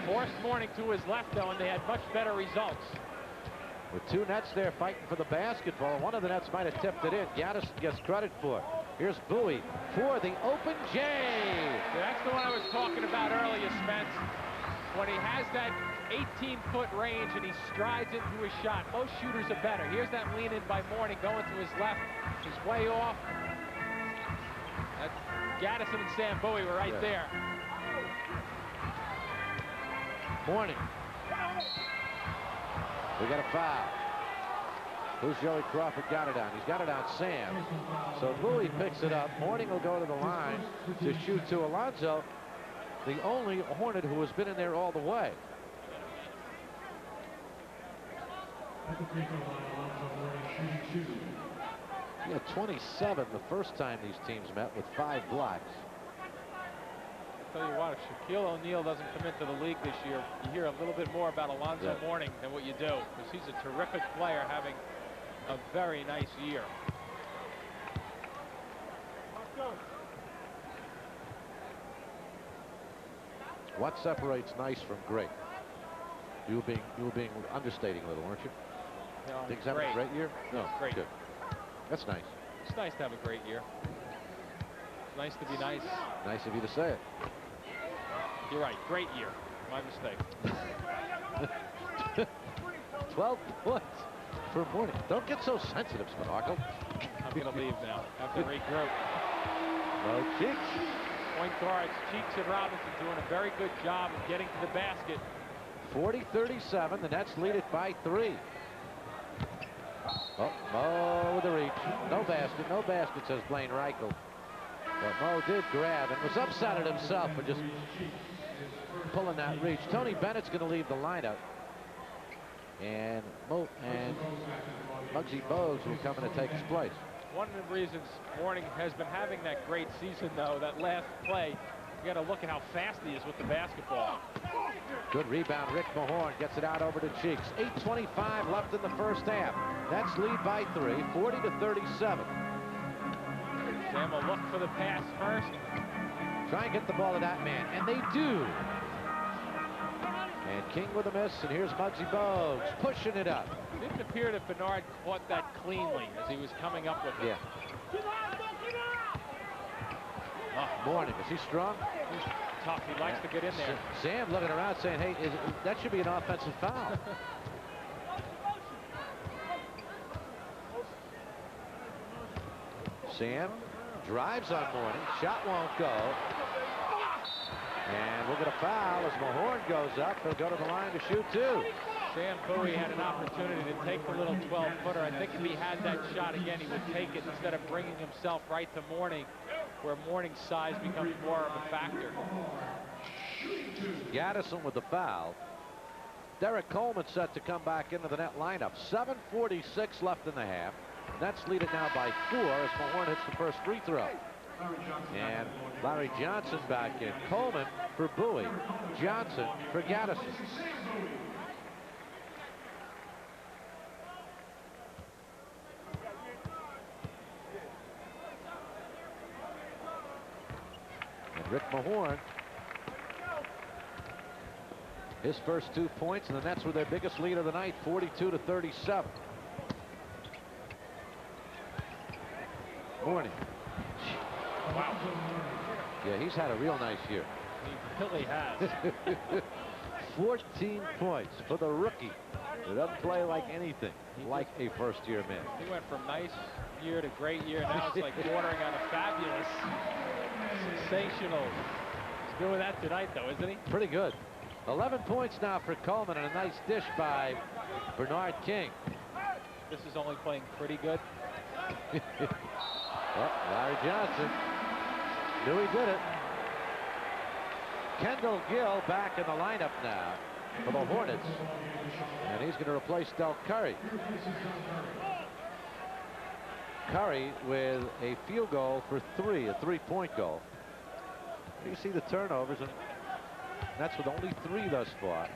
Forced Mourning to his left, though, and they had much better results. With 2 Nets there fighting for the basketball, one of the Nets might have tipped it in. Gaddis gets credit for it. Here's Bowie for the open J. That's the one I was talking about earlier, Spence. When he has that 18-foot range and he strides into his shot, most shooters are better. Here's that lean in by Mourning going to his left. He's way off. Gaddis and Sam Bowie were right there. Mourning. We got a foul. Who's Joey Crawford got it on? He's got it on Sam. So Bowie picks it up. Mourning will go to the line to shoot to Alonzo, the only Hornet who has been in there all the way. He had 27 the first time these teams met with 5 blocks. I'll tell you what, if Shaquille O'Neal doesn't come into the league this year, you hear a little bit more about Alonzo Mourning than what you do, because he's a terrific player having a very nice year. What separates nice from great? You were being understating a little, weren't you? No, Think he's having a great year? No, great. Good. That's nice. It's nice to have a great year. It's nice to be nice. Nice of you to say it. You're right. Great year. My mistake. 12 points for Mourning. Don't get so sensitive, Sparkle. I'm going to leave now. Have to regroup. No Cheeks. Point guards, Cheeks and Robinson doing a very good job of getting to the basket. 40-37. The Nets lead it by 3. Oh, Mo with the reach. No basket, says Blaine Reichel. But Mo did grab and was upset at himself for just pulling that reach. Tony Bennett's going to leave the lineup. And Muggsy Bogues will come in and take his place. One of the reasons Mourning has been having that great season, though, that last play, you got to look at how fast he is with the basketball. Good rebound. Rick Mahorn gets it out over to Cheeks. 8:25 left in the first half. Nets lead by 3, 40-37. Sam will look for the pass first. Try and get the ball to that man, and they do. And King with a miss, and here's Muggsy Bogues pushing it up. It didn't appear that Bernard caught that cleanly as he was coming up with it. Yeah. Mourning, is he strong? He's tough. He likes to get in there. Sam looking around saying, hey, that should be an offensive foul. Sam drives on Mourning. Shot won't go. And we'll get a foul as Mahorn goes up. He'll go to the line to shoot 2. Sam Bowie had an opportunity to take the little 12-footer. I think if he had that shot again, he would take it instead of bringing himself right to Mourning, where Mourning's size becomes more of a factor. Gaddison with the foul. Derrick Coleman set to come back into the net lineup. 7:46 left in the half. Nets lead it now by 4 as Mahorn hits the first free throw. And Larry Johnson back in. Coleman for Bowie. Johnson for Gaddison. And Rick Mahorn, his first 2 points, and the Nets were their biggest lead of the night, 42-37. Mourning. Wow. Yeah, he's had a real nice year. He really has. 14 points for the rookie. He doesn't play like anything like a first-year man. He went from nice year to great year. Now it's like bordering on a fabulous, sensational. He's doing that tonight, though, isn't he? Pretty good. 11 points now for Coleman, and a nice dish by Bernard King. This is only playing pretty good. Well, Larry Johnson knew he did it. Kendall Gill back in the lineup now for the Hornets, and he's going to replace Del Curry. Curry with a field goal for 3, a 3-point goal. You see the turnovers, and that's with only 3 thus far.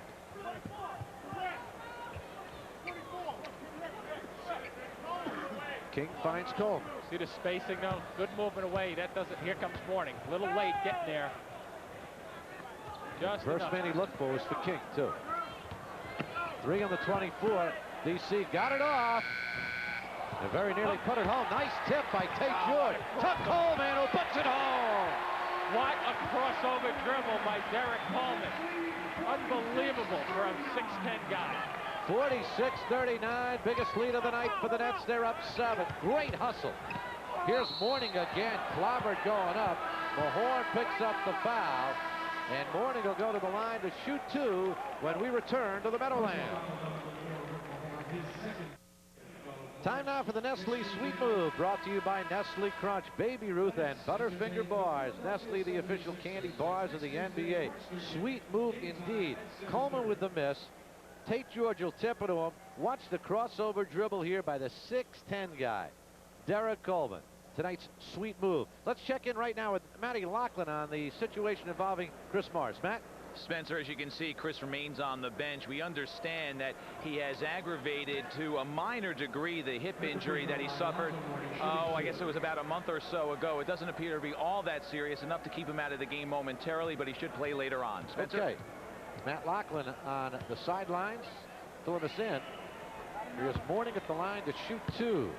King finds Coleman. See the spacing, though? Good movement away. That doesn't. Here comes Mourning. A little late getting there. Just First enough. man he looked for was for King, too. 3 on the 24. DC got it off. And very nearly put it home. Nice tip by Tate George. To Coleman, who puts it home. What a crossover dribble by Derrick Coleman. Unbelievable for a 6'10" guy. 46-39, biggest lead of the night for the Nets. They're up 7. Great hustle. Here's Mourning again, clobbered going up. Mahorn picks up the foul, and Mourning will go to the line to shoot 2 when we return to the Meadowlands. Time now for the Nestle Sweet Move, brought to you by Nestle Crunch, Baby Ruth, and Butterfinger Bars. Nestle, the official candy bars of the NBA. Sweet move indeed. Coleman with the miss. Tate George will tip it to him. Watch the crossover dribble here by the 6'10" guy, Derrick Coleman. Tonight's sweet move. Let's check in right now with Matty Lachlan on the situation involving Chris Morris. Matt? Spencer, as you can see, Chris remains on the bench. We understand that he has aggravated to a minor degree the hip injury that he suffered, I guess it was about a month or so ago. It doesn't appear to be all that serious, enough to keep him out of the game momentarily, but he should play later on. Spencer? Okay. Matt Lachlan on the sidelines, filling us in. Here's Mourning at the line to shoot 2.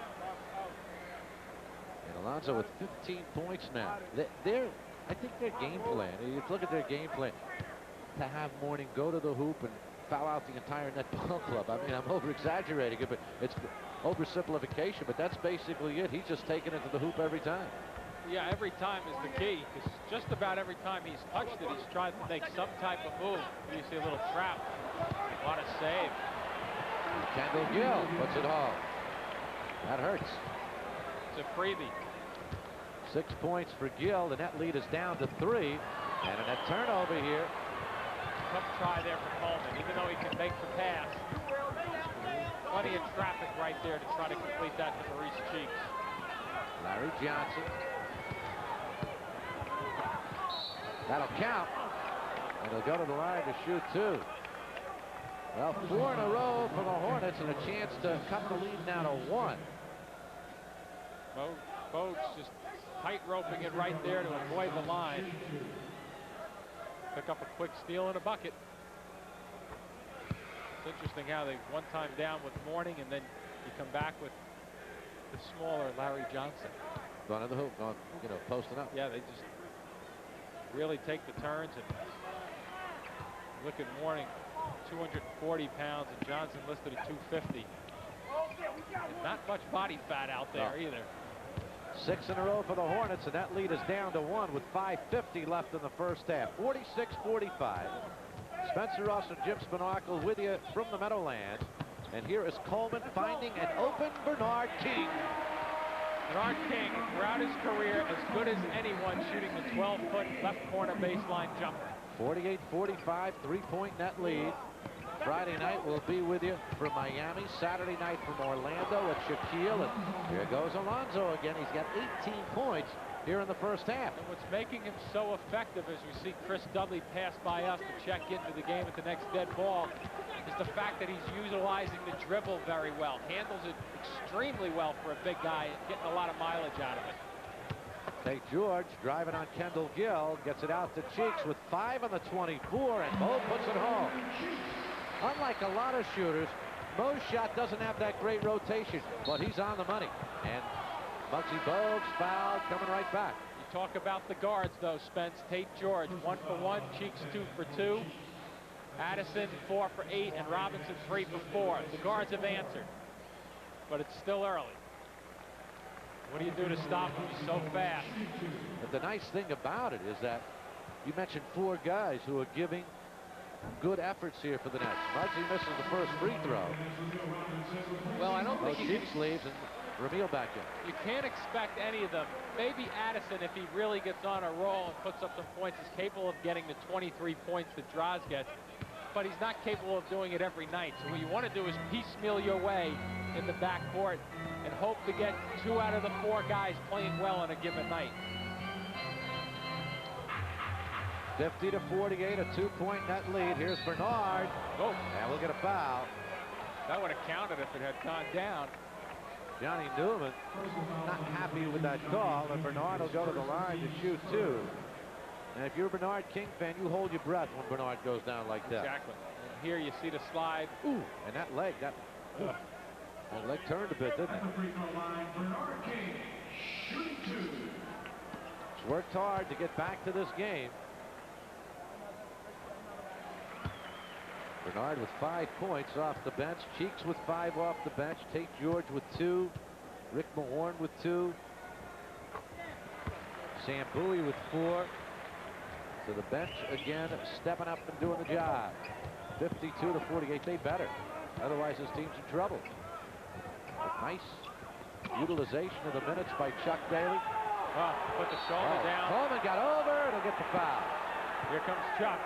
And Alonzo with 15 points now. I think their game plan, you look at their game plan, to have Mourning go to the hoop and foul out the entire net ball club. I mean, I'm over-exaggerating it, but it's oversimplification, but that's basically it. He's just taking it to the hoop every time. Yeah, every time is the key, because just about every time he's touched it, he's tried to make some type of move. You see a little trap. What a save. Kendall Gill puts it home. That hurts. It's a freebie. 6 points for Gill. The net lead is down to 3. And a net turnover here. Tough try there for Coleman, even though he can make the pass. Plenty of traffic right there to try to complete that to Maurice Cheeks. Larry Johnson. That'll count. And he'll go to the line to shoot 2. Well, 4 in a row for the Hornets and a chance to cut the lead now to 1. Bogues just tight roping it right there to avoid the line. Pick up a quick steal and a bucket. It's interesting how they one time down with Mourning and then you come back with the smaller Larry Johnson. Going to the hoop, going, posting up. Yeah, they just really take the turns. And look at Mourning, 240 pounds, and Johnson listed at 250. And not much body fat out there either. 6 in a row for the Hornets, and that lead is down to 1 with 5:50 left in the first half. 46-45. Spencer Ross and Jim Spinarkle with you from the Meadowlands. And here is Coleman finding an open Bernard King. Bernard King, throughout his career, as good as anyone shooting the 12-foot left corner baseline jumper. 48-45, 3-point net lead. Friday night we'll be with you from Miami. Saturday night from Orlando at Shaquille. And here goes Alonzo again. He's got 18 points here in the first half. And what's making him so effective as we see Chris Dudley pass by us to check into the game at the next dead ball is the fact that he's utilizing the dribble very well. Handles it extremely well for a big guy and getting a lot of mileage out of it. St. George driving on Kendall Gill. Gets it out to Cheeks with 5 on the 24. And Mo puts it home. Unlike a lot of shooters, Mo's shot doesn't have that great rotation, but he's on the money. And Muggsy Bogues fouled, coming right back. You talk about the guards, though, Spence. Tate George, 1 for 1. Cheeks, 2 for 2. Addison, 4 for 8. And Robinson, 3 for 4. The guards have answered, but it's still early. What do you do to stop him? He's so fast. But the nice thing about it is that you mentioned 4 guys who are giving good efforts here for the Nets. Muggsy misses the first free throw. Well, I don't think Cheeks leaves and Rumeal back in. You can't expect any of them. Maybe Addison, if he really gets on a roll and puts up some points, is capable of getting the 23 points that Draws gets, but he's not capable of doing it every night. So what you want to do is piecemeal your way in the backcourt and hope to get 2 out of the 4 guys playing well on a given night. 50-48, a 2-point net lead. Here's Bernard. Oh, and we'll get a foul. That would have counted if it had gone down. Johnny Newman not happy with that call, and Bernard will go to the line to shoot 2. And if you're a Bernard King fan, you hold your breath when Bernard goes down like that. Exactly. And here you see the slide. Ooh, and that leg, that leg turned a bit, didn't it? He's worked hard to get back to this game. Bernard with 5 points off the bench. Cheeks with 5 off the bench. Tate George with 2. Rick Mahorn with 2. Sam Bowie with 4. So the bench again stepping up and doing the job. 52-48. They better. Otherwise this team's in trouble. But nice utilization of the minutes by Chuck Daly. Put the shoulder down. Coleman got over. It'll get the foul. Here comes Chuck.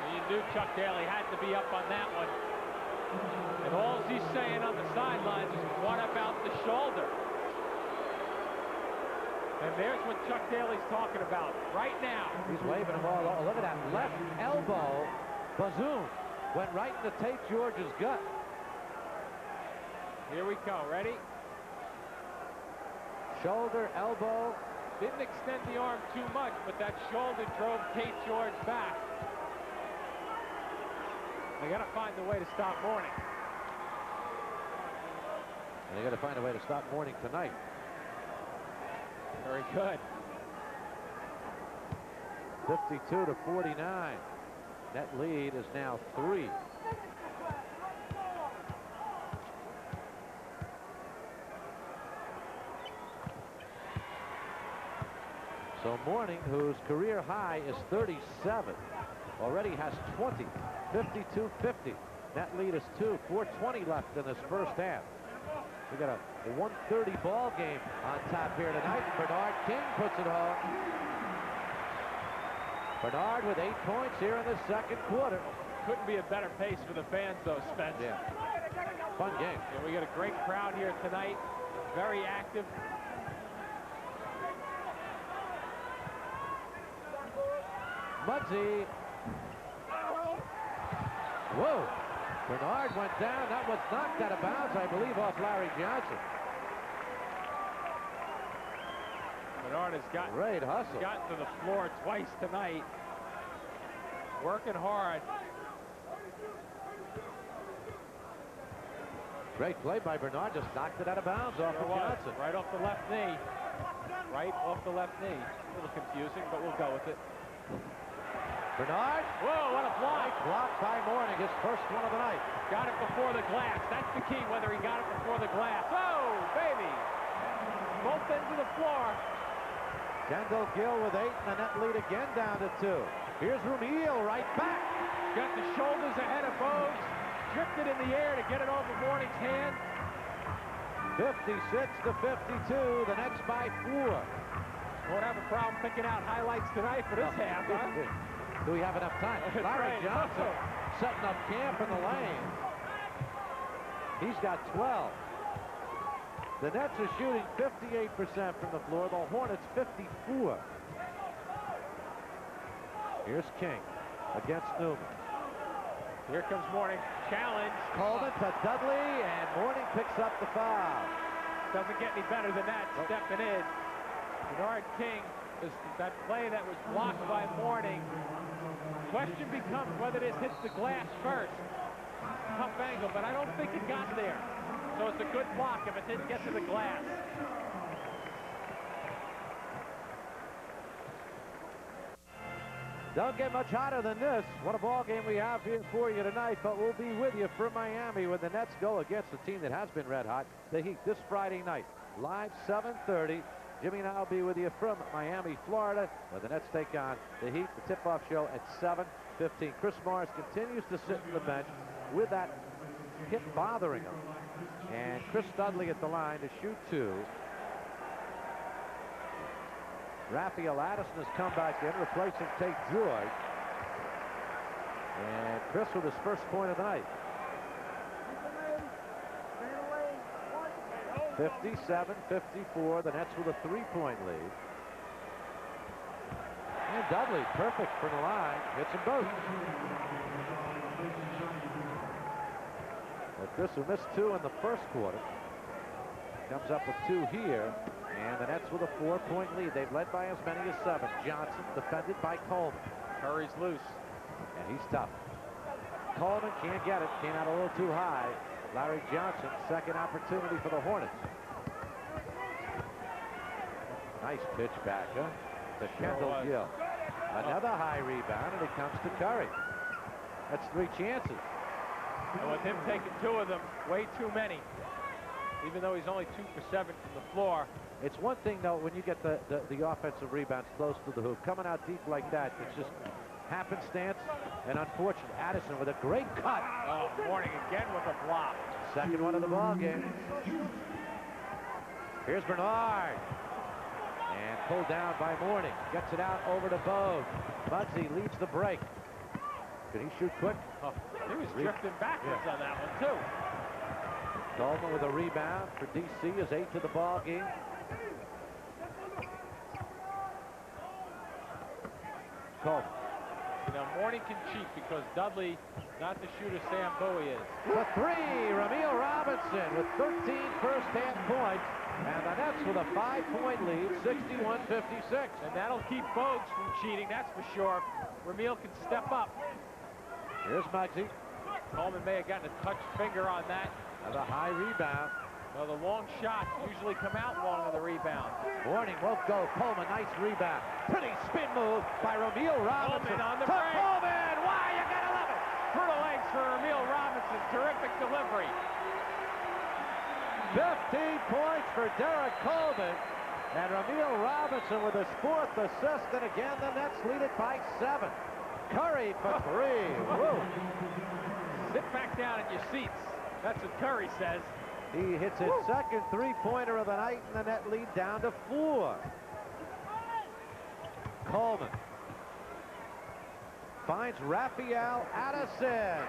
You knew Chuck Daly had to be up on that one. And all he's saying on the sidelines is, what about the shoulder? And there's what Chuck Daly's talking about right now. He's waving them all. Oh, look at that left elbow. Bazoon went right into Tate George's gut. Here we go. Ready? Shoulder, elbow. Didn't extend the arm too much, but that shoulder drove Tate George back. They got to find a way to stop Mourning. And they got to find a way to stop Mourning tonight. Very good. 52-49. That lead is now 3. So Mourning, whose career high is 37, already has 20. 52-50. That lead is 2. 4:20 left in this first half. We got a 1:30 ball game on tap here tonight. Bernard King puts it home. Bernard with 8 points here in the second quarter. Couldn't be a better pace for the fans, though, Spence. Yeah. Fun game. Yeah, we got a great crowd here tonight. Very active. Muggsy. Whoa. Bernard went down. That was knocked out of bounds, I believe, off Larry Johnson. Bernard has gotten, Great hustle. gotten to the floor twice tonight. Working hard. Great play by Bernard. Just knocked it out of bounds off of Johnson. Right off the left knee. Right off the left knee. A little confusing, but we'll go with it. Bernard. Whoa, what a block. Nice block by Mourning, his first one of the night. Got it before the glass. That's the key, whether he got it before the glass. Oh, baby. Both ends of the floor. Kendall Gill with 8, and the net lead again down to 2. Here's Rumeal right back. Got the shoulders ahead of Bogues. Drifted in the air to get it over Mourning's hand. 56-52, the Nets by 4. Won't have a problem picking out highlights tonight for this half, huh? Do we have enough time? That's Larry right. Johnson setting up camp in the lane. He's got 12. The Nets are shooting 58% from the floor. The Hornets 54. Here's King against Newman. Here comes Mourning. Challenge. Coleman to Dudley, and Mourning picks up the foul. Doesn't get any better than that. Stepping in. Bernard King, that play that was blocked by Mourning. Question becomes whether this hits the glass first. Tough angle, but I don't think it got there. So it's a good block if it didn't get to the glass. Don't get much hotter than this. What a ball game we have here for you tonight, but we'll be with you from Miami when the Nets go against a team that has been red hot, the Heat, this Friday night. Live 7:30. Jimmy and I will be with you from Miami, Florida, where the Nets take on the Heat. The tip-off show at 7:15. Chris Morris continues to sit on the bench with that hip bothering him. And Chris Dudley at the line to shoot 2. Raphael Addison has come back in, replacing Tate George. And Chris with his first point of the night. 57-54, the Nets with a 3-point lead. And Dudley, perfect from the line, hits them both. But Chris, who missed 2 in the first quarter, comes up with 2 here. And the Nets with a 4-point lead. They've led by as many as 7. Johnson defended by Coleman. Curry's loose. And he's tough. Coleman can't get it. Came out a little too high. Larry Johnson, second opportunity for the Hornets. Nice pitch back, huh? To Kendall Gill. Another high rebound, and it comes to Curry. That's 3 chances. And with him taking 2 of them, way too many. Even though he's only 2 for 7 from the floor. It's one thing, though, when you get the offensive rebounds close to the hoop. Coming out deep like that, it's just happenstance and unfortunate. Addison with a great cut. Oh, Mourning again with a block. Second one of the ball game. Here's Bernard. And pulled down by Mourning. Gets it out over to Bogue. Muggsy leads the break. Can he shoot quick? Oh, he was drifting backwards on that one, too. Coleman with a rebound for DC, is 8 to the ball game. Coleman. You know, Mourning can cheat because Dudley, not the shooter Sam Bowie is. For 3, Rumeal Robinson with 13 first-half points. And the Nets with a 5-point lead, 61-56. And that'll keep Bogues from cheating, that's for sure. Rumeal can step up. Here's Muggsy. Coleman may have gotten a touch finger on that. Another high rebound. Well, the long shots usually come out long on the rebound. Mourning won't go. Coleman, nice rebound. Pretty spin move by Rumeal Robinson. Coleman on the to break. Coleman! Why, you gotta love it! Through the legs for Rumeal Robinson. Terrific delivery. 15 points for Derrick Coleman. And Rumeal Robinson with his 4th assist. And again, the Nets lead it by 7. Curry for 3. Whoa. Sit back down in your seats. That's what Curry says. He hits his second three-pointer of the night, and the net lead down to 4. Coleman finds Rumeal Robinson.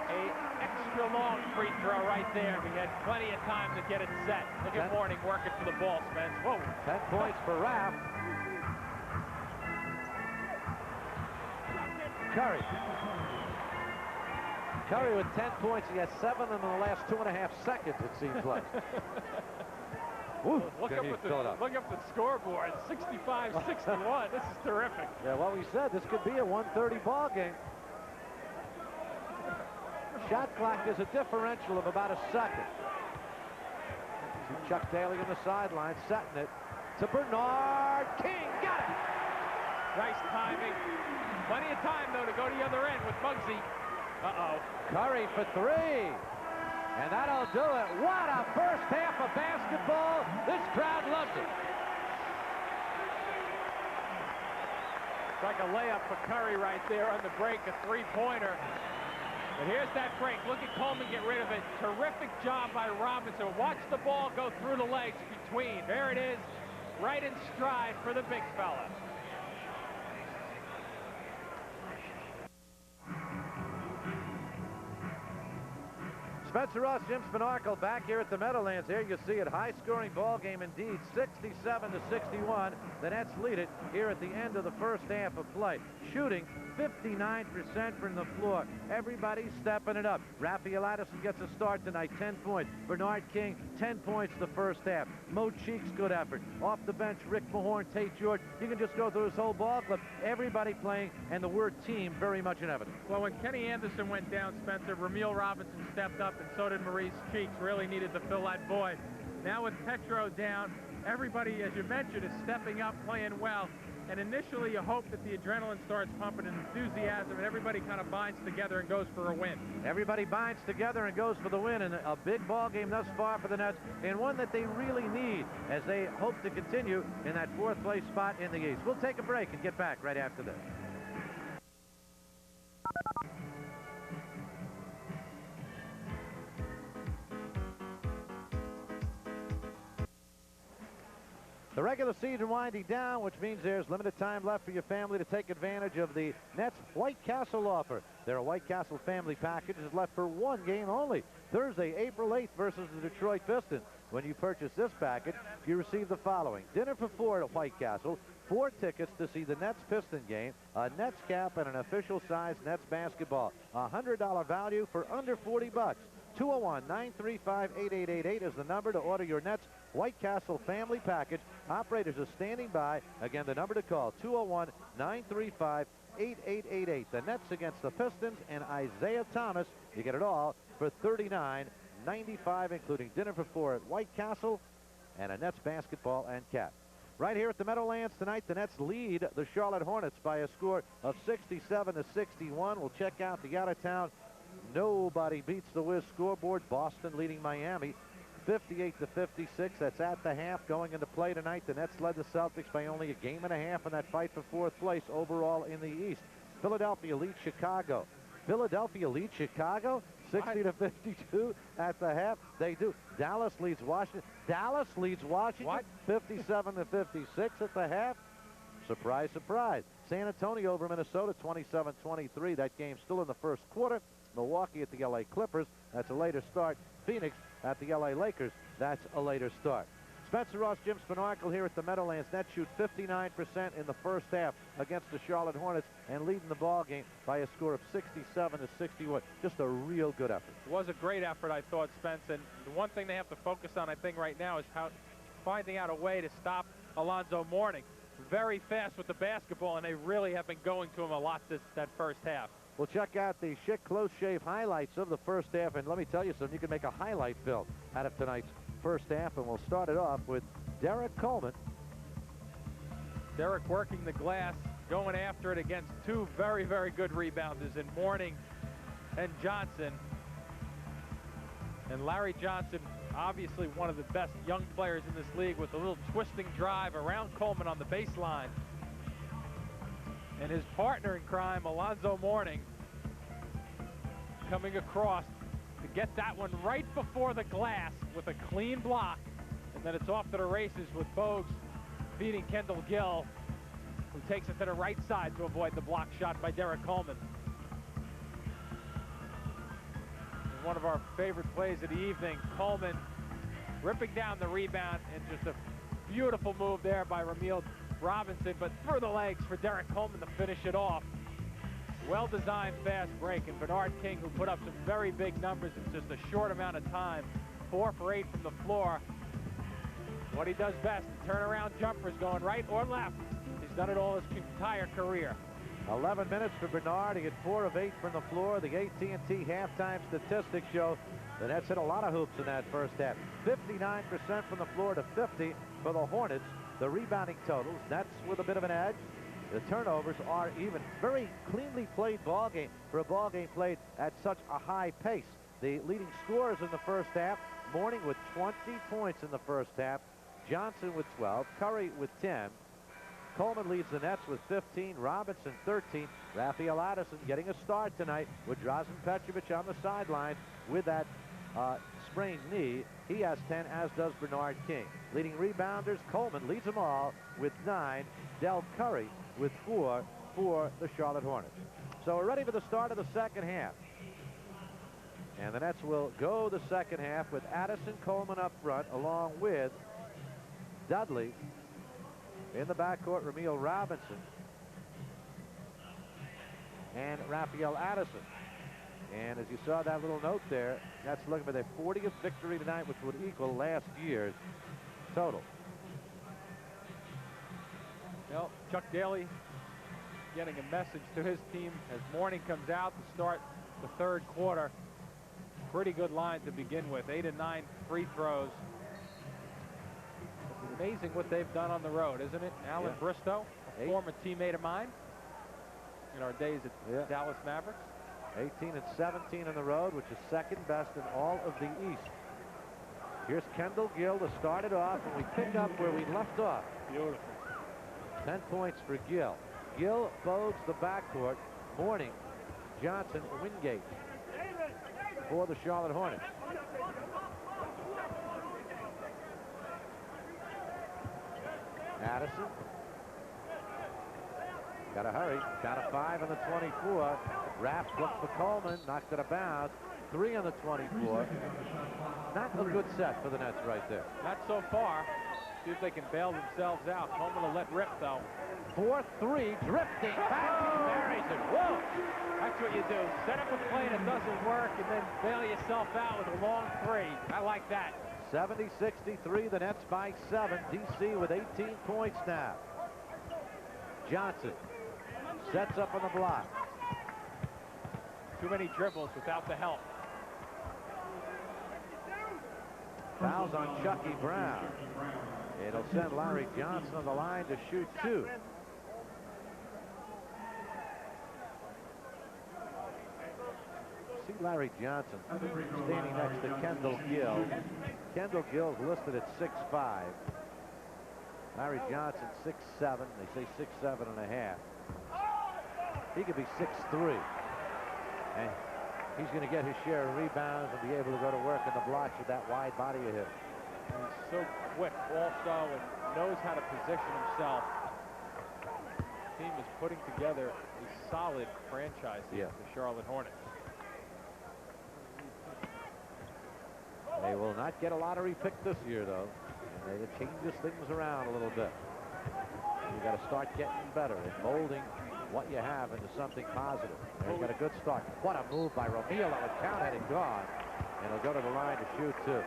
A extra long free throw right there. We had plenty of time to get it set. Look at Mourning working for the ball, Spence. Whoa. 10 points for Raph. Curry with 10 points. He has 7 in the last 2.5 seconds, it seems like. Woo, look up the scoreboard. 65-61. This is terrific. Yeah, well, we said this could be a 130 ball game. Shot clock is a differential of about a second. See Chuck Daly on the sideline, setting it to Bernard King. Got it! Nice timing. Plenty of time, though, to go to the other end with Muggsy. Uh-oh. Curry for 3. And that'll do it. What a first half of basketball. This crowd loves it. It's like a layup for Curry right there on the break, a three-pointer. And here's that break. Look at Coleman get rid of it. Terrific job by Robinson. Watch the ball go through the legs between. There it is, right in stride for the big fella. Spencer Ross, Jim Spanarkel back here at the Meadowlands. Here you see it, high-scoring ball game indeed, 67-61. The Nets lead it here at the end of the first half of play. Shooting 59% from the floor. Everybody stepping it up. Rumeal Robinson gets a start tonight, 10 points. Bernard King, 10 points the first half. Mo Cheeks, good effort. Off the bench, Rick Mahorn, Tate George. You can just go through this whole ball club. Everybody playing, and the word team very much in evidence. Well, when Kenny Anderson went down, Spencer, Rumeal Robinson stepped up, and so did Maurice Cheeks. Really needed to fill that void. Now with Petro down, everybody, as you mentioned, is stepping up, playing well. And initially, you hope that the adrenaline starts pumping and enthusiasm, and everybody kind of binds together and goes for a win. Everybody binds together and goes for the win, and a big ball game thus far for the Nets, and one that they really need as they hope to continue in that 4th place spot in the East. We'll take a break and get back right after this. The regular season winding down, which means there's limited time left for your family to take advantage of the Nets White Castle offer. Their White Castle family package is left for one game only, Thursday, April 8th versus the Detroit Pistons. When you purchase this package, you receive the following: dinner for 4 at White Castle, 4 tickets to see the Nets Piston game, a Nets cap, and an official size Nets basketball. A $100 value for under $40. 201-935-8888 is the number to order your Nets White Castle family package. Operators are standing by. Again, the number to call, 201-935-8888. The Nets against the Pistons and Isaiah Thomas. You get it all for $39.95, including dinner for 4 at White Castle and a Nets basketball and cap. Right here at the Meadowlands tonight, the Nets lead the Charlotte Hornets by a score of 67-61. We'll check out the out-of-town nobody beats the Wiz scoreboard. Boston leading Miami 58-56. That's at the half. Going into play tonight, the Nets led the Celtics by only a game and a half in that fight for 4th place overall in the East. Philadelphia leads Chicago. 60-52 at the half. They do. Dallas leads Washington. 57-56 at the half. Surprise, surprise. San Antonio over Minnesota, 27-23. That game still in the first quarter. Milwaukee at the LA Clippers. That's a later start. Phoenix at the LA Lakers. That's a later start. Spencer Ross, Jim Spanarkel here at the Meadowlands. Nets shoot 59% in the first half against the Charlotte Hornets and leading the ball game by a score of 67-61. Just a real good effort. It was a great effort, I thought, Spence. And the one thing they have to focus on, I think, right now is finding out a way to stop Alonzo Mourning. Very fast with the basketball, and they really have been going to him a lot that first half. We'll check out the Schick Close Shave highlights of the first half, and let me tell you something, you can make a highlight film out of tonight's first half, and we'll start it off with Derrick Coleman. Derrick working the glass, going after it against 2 very, very good rebounders in Mourning and Johnson. And Larry Johnson, obviously one of the best young players in this league, with a little twisting drive around Coleman on the baseline. And his partner in crime, Alonzo Mourning, coming across, to get that one right before the glass with a clean block. And then it's off to the races with Bogues feeding Kendall Gill, who takes it to the right side to avoid the block shot by Derrick Coleman. And one of our favorite plays of the evening, Coleman ripping down the rebound, and just a beautiful move there by Rumeal Robinson, but through the legs for Derrick Coleman to finish it off. Well-designed fast break, and Bernard King, who put up some very big numbers in just a short amount of time, 4 for 8 from the floor. What he does best, turnaround jumpers going right or left. He's done it all his entire career. 11 minutes for Bernard. He had 4 of 8 from the floor. The AT&T halftime statistics show the Nets hit a lot of hoops in that first half. 59% from the floor to 50 for the Hornets. The rebounding totals, Nets with a bit of an edge. The turnovers are even. Very cleanly played ball game for a ball game played at such a high pace. The leading scorers in the first half, Mourning with 20 points in the first half, Johnson with 12, Curry with 10. Coleman leads the Nets with 15, Robinson 13. Rafael Addison getting a start tonight with Drazen Petrovic on the sideline with that sprained knee. He has 10, as does Bernard King. Leading rebounders, Coleman leads them all with 9. Del Curry with 4 for the Charlotte Hornets. So we're ready for the start of the second half. And the Nets will go the second half with Addison, Coleman up front, along with Dudley. In the backcourt, Rumeal Robinson and Rafael Addison. And as you saw that little note there, that's looking for their 40th victory tonight, which would equal last year's total. Well, Chuck Daly getting a message to his team as Mourning comes out to start the third quarter. Pretty good line to begin with, 8 and 9 free throws. It's amazing what they've done on the road, isn't it? Alan Bristow, a former teammate of mine in our days at Dallas Mavericks. 18 and 17 on the road, which is second best in all of the East. Here's Kendall Gill to start it off, and we pick up where we left off. Beautiful. 10 points for Gill. Gill, Bogues, the backcourt. Mourning, Johnson, Wingate for the Charlotte Hornets. Addison. Got to hurry. Count of 5 on the 24. Rapp looked for Coleman, knocked it out of bounds. 3 on the 24. Not a good set for the Nets right there. Not so far. See if they can bail themselves out. Coleman will let rip, though. 4-3, drifting back, buries it. Whoa! That's what you do. Set up a play that doesn't work and then bail yourself out with a long 3. I like that. 70-63, the Nets by 7. DC with 18 points now. Johnson sets up on the block. Too many dribbles without the help. Fouls on Chucky Brown. It'll send Larry Johnson on the line to shoot 2. See Larry Johnson standing next to Kendall Gill. Kendall Gill's listed at 6'5". Larry Johnson 6'7". They say 6'7.5". He could be 6'3". And he's going to get his share of rebounds and be able to go to work in the blocks with that wide body of his. He's so quick also and knows how to position himself. The team is putting together a solid franchise here, the Charlotte Hornets. They will not get a lottery pick this year, though. And it changes things around a little bit. You got to start getting better at molding what you have into something positive. They've got a good start. What a move by Rumeal. That was count had it gone. And he'll go to the line to shoot 2.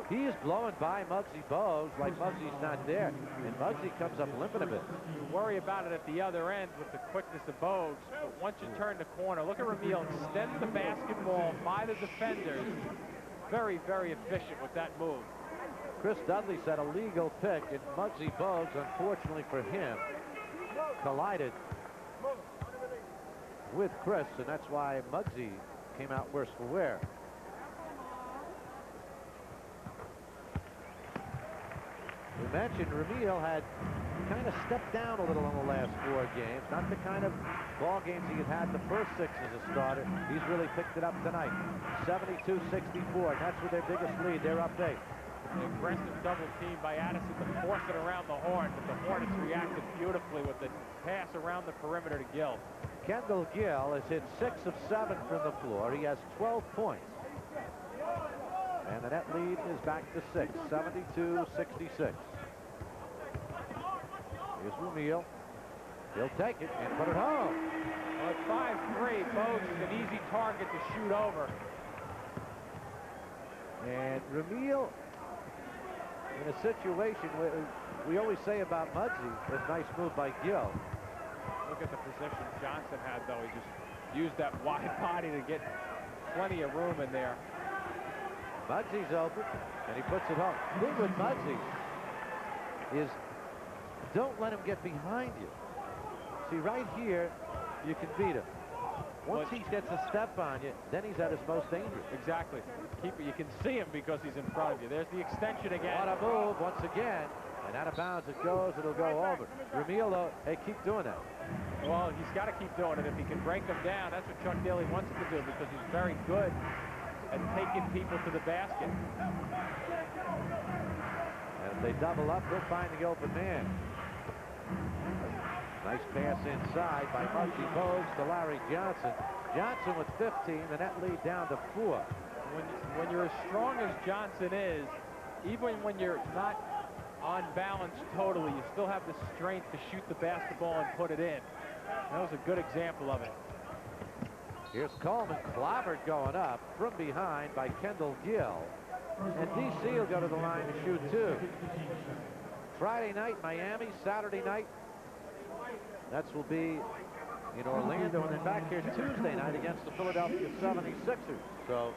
He's blowing by Muggsy Bogues like Muggsy's not there. And Muggsy comes up limping a bit. You worry about it at the other end with the quickness of Bogues. But once you turn the corner, look at Rumeal extend the basketball by the defenders. Very, very efficient with that move. Chris Dudley said a legal pick, and Muggsy Bogues, unfortunately for him, collided with Chris, and that's why Muggsy came out worse for wear. We mentioned Rumeal had kind of stepped down a little in the last 4 games. Not the kind of ball games he had the first 6 as a starter. He's really picked it up tonight. 72-64. That's with their biggest lead. They're up 8. An aggressive double team by Addison to force it around the horn, but the Hornets reacted beautifully with the pass around the perimeter to Gill. Kendall Gill has hit 6 of 7 from the floor. He has 12 points. And the net lead is back to 6, 72-66. Here's Rumeal. He'll take it and put it home. Well, at 5'3", Bogues is an easy target to shoot over. And Rumeal, in a situation where we always say about Muggsy, a nice move by Gill. Look at the position Johnson had, though. He just used that wide body to get plenty of room in there. Muggsy's open, and he puts it home. The thing with Muggsy is don't let him get behind you. See, right here, you can beat him. Once he gets a step on you, then he's at his most dangerous. Exactly. Keep it. You can see him because he's in front of you. There's the extension again. What a move once again. And out of bounds it goes. It'll go over. Rumeal, though, hey, keep doing that. Well, he's got to keep doing it. If he can break them down, that's what Chuck Daly wants him to do because he's very good at taking people to the basket. And if they double up, he'll find the open man. Nice pass inside by Muggsy Bogues to Larry Johnson. Johnson with 15, the net lead down to 4. When you're as strong as Johnson is, even when you're not on balance totally, you still have the strength to shoot the basketball and put it in. That was a good example of it. Here's Coleman, clobbered going up from behind by Kendall Gill. And DC will go to the line to shoot 2. Friday night, Miami. Saturday night, that will be in Orlando. And then back here Tuesday night against the Philadelphia 76ers. So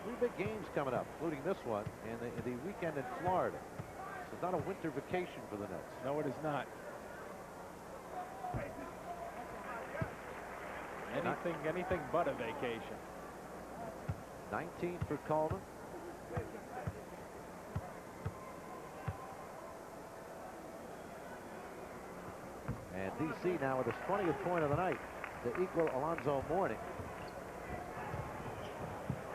3 big games coming up, including this one, and the weekend in Florida. So it's not a winter vacation for the Nets. No, it is not. Anything but a vacation. 19 for Coleman. And DC now with his 20th point of the night to equal Alonzo Mourning.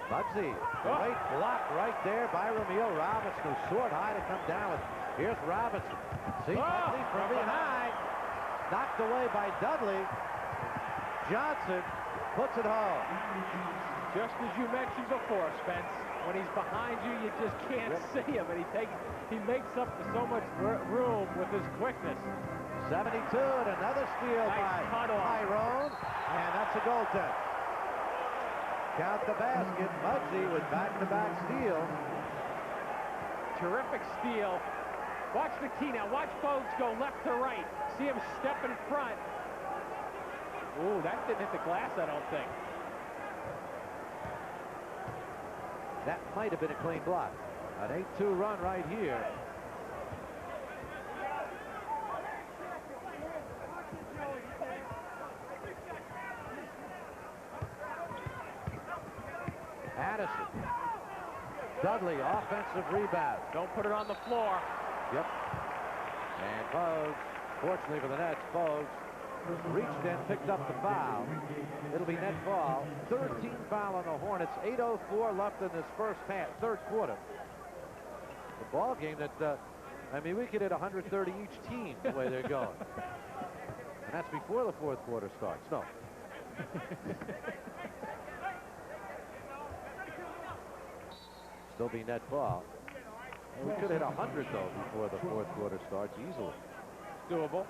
Muggsy, great block right there by Rumeal Robinson, who soared high to come down with. Here's Robinson. See, Muggsy from behind. Knocked away by Dudley. Johnson puts it home. Just as you mentioned before, Spence, when he's behind you, you just can't see him, and he makes up for so much room with his quickness. 72, and another steal by Tyrone, and that's a goaltend. Count the basket. Muggsy with back-to-back steals. Terrific steal. Watch the key now. Watch Bogues go left to right. See him step in front. Ooh, that didn't hit the glass, I don't think. That might have been a clean block. An 8-2 run right here. Addison. Dudley, offensive rebound. Don't put it on the floor. Yep. And Bogues, fortunately for the Nets, Bogues reached in, picked up the foul. It'll be net ball. 13 foul on the Hornets. 8:04 left in this first half, third quarter. The ball game that, I mean, we could hit 130 each team the way they're going. And that's before the fourth quarter starts. No. Still be net ball. We could hit 100, though, before the fourth quarter starts easily. Doable.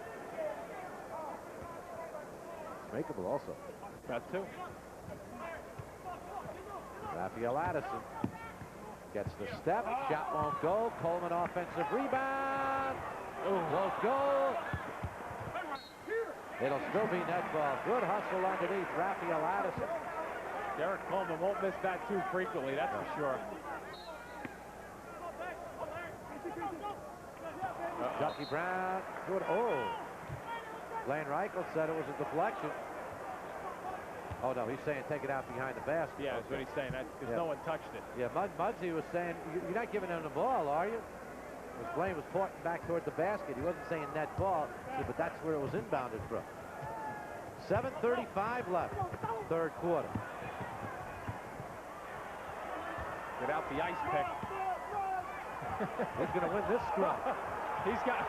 Makeable also. Got 2. Raphael Addison gets the step. Shot won't go. Coleman offensive rebound. Won't go. It'll still be net ball. Good hustle underneath Raphael Addison. Derrick Coleman won't miss that too frequently, that's for sure. Chucky Brown. Good. Oh. Blaine Reichel said it was a deflection. Oh, no, he's saying take it out behind the basket. Yeah, that's what he's saying, because no one touched it. Yeah, Muggsy was saying, you're not giving him the ball, are you? His blame was pointing back toward the basket. He wasn't saying net ball, but that's where it was inbounded from. 7:35 left, third quarter. Get out the ice pick. He's going to win this scrum. He's got...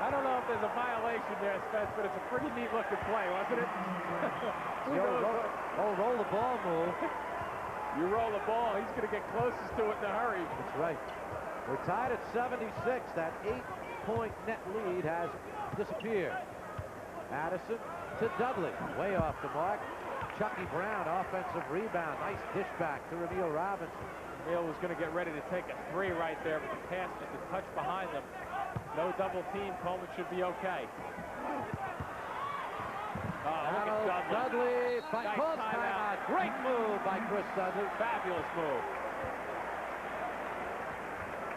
I don't know if there's a violation there, Spence, but it's a pretty neat looking play, wasn't it? roll the ball move. You roll the ball, he's going to get closest to it in a hurry. That's right. We're tied at 76. That 8-point net lead has disappeared. Addison to Dudley. Way off the mark. Chucky Brown, offensive rebound. Nice dish back to Rumeal Robinson. Rumeal was going to get ready to take a three right there, but the pass just a touch behind them. No double team. Coleman should be okay. Look at Dudley. Calls timeout. Great move by Chris Dudley. Fabulous move.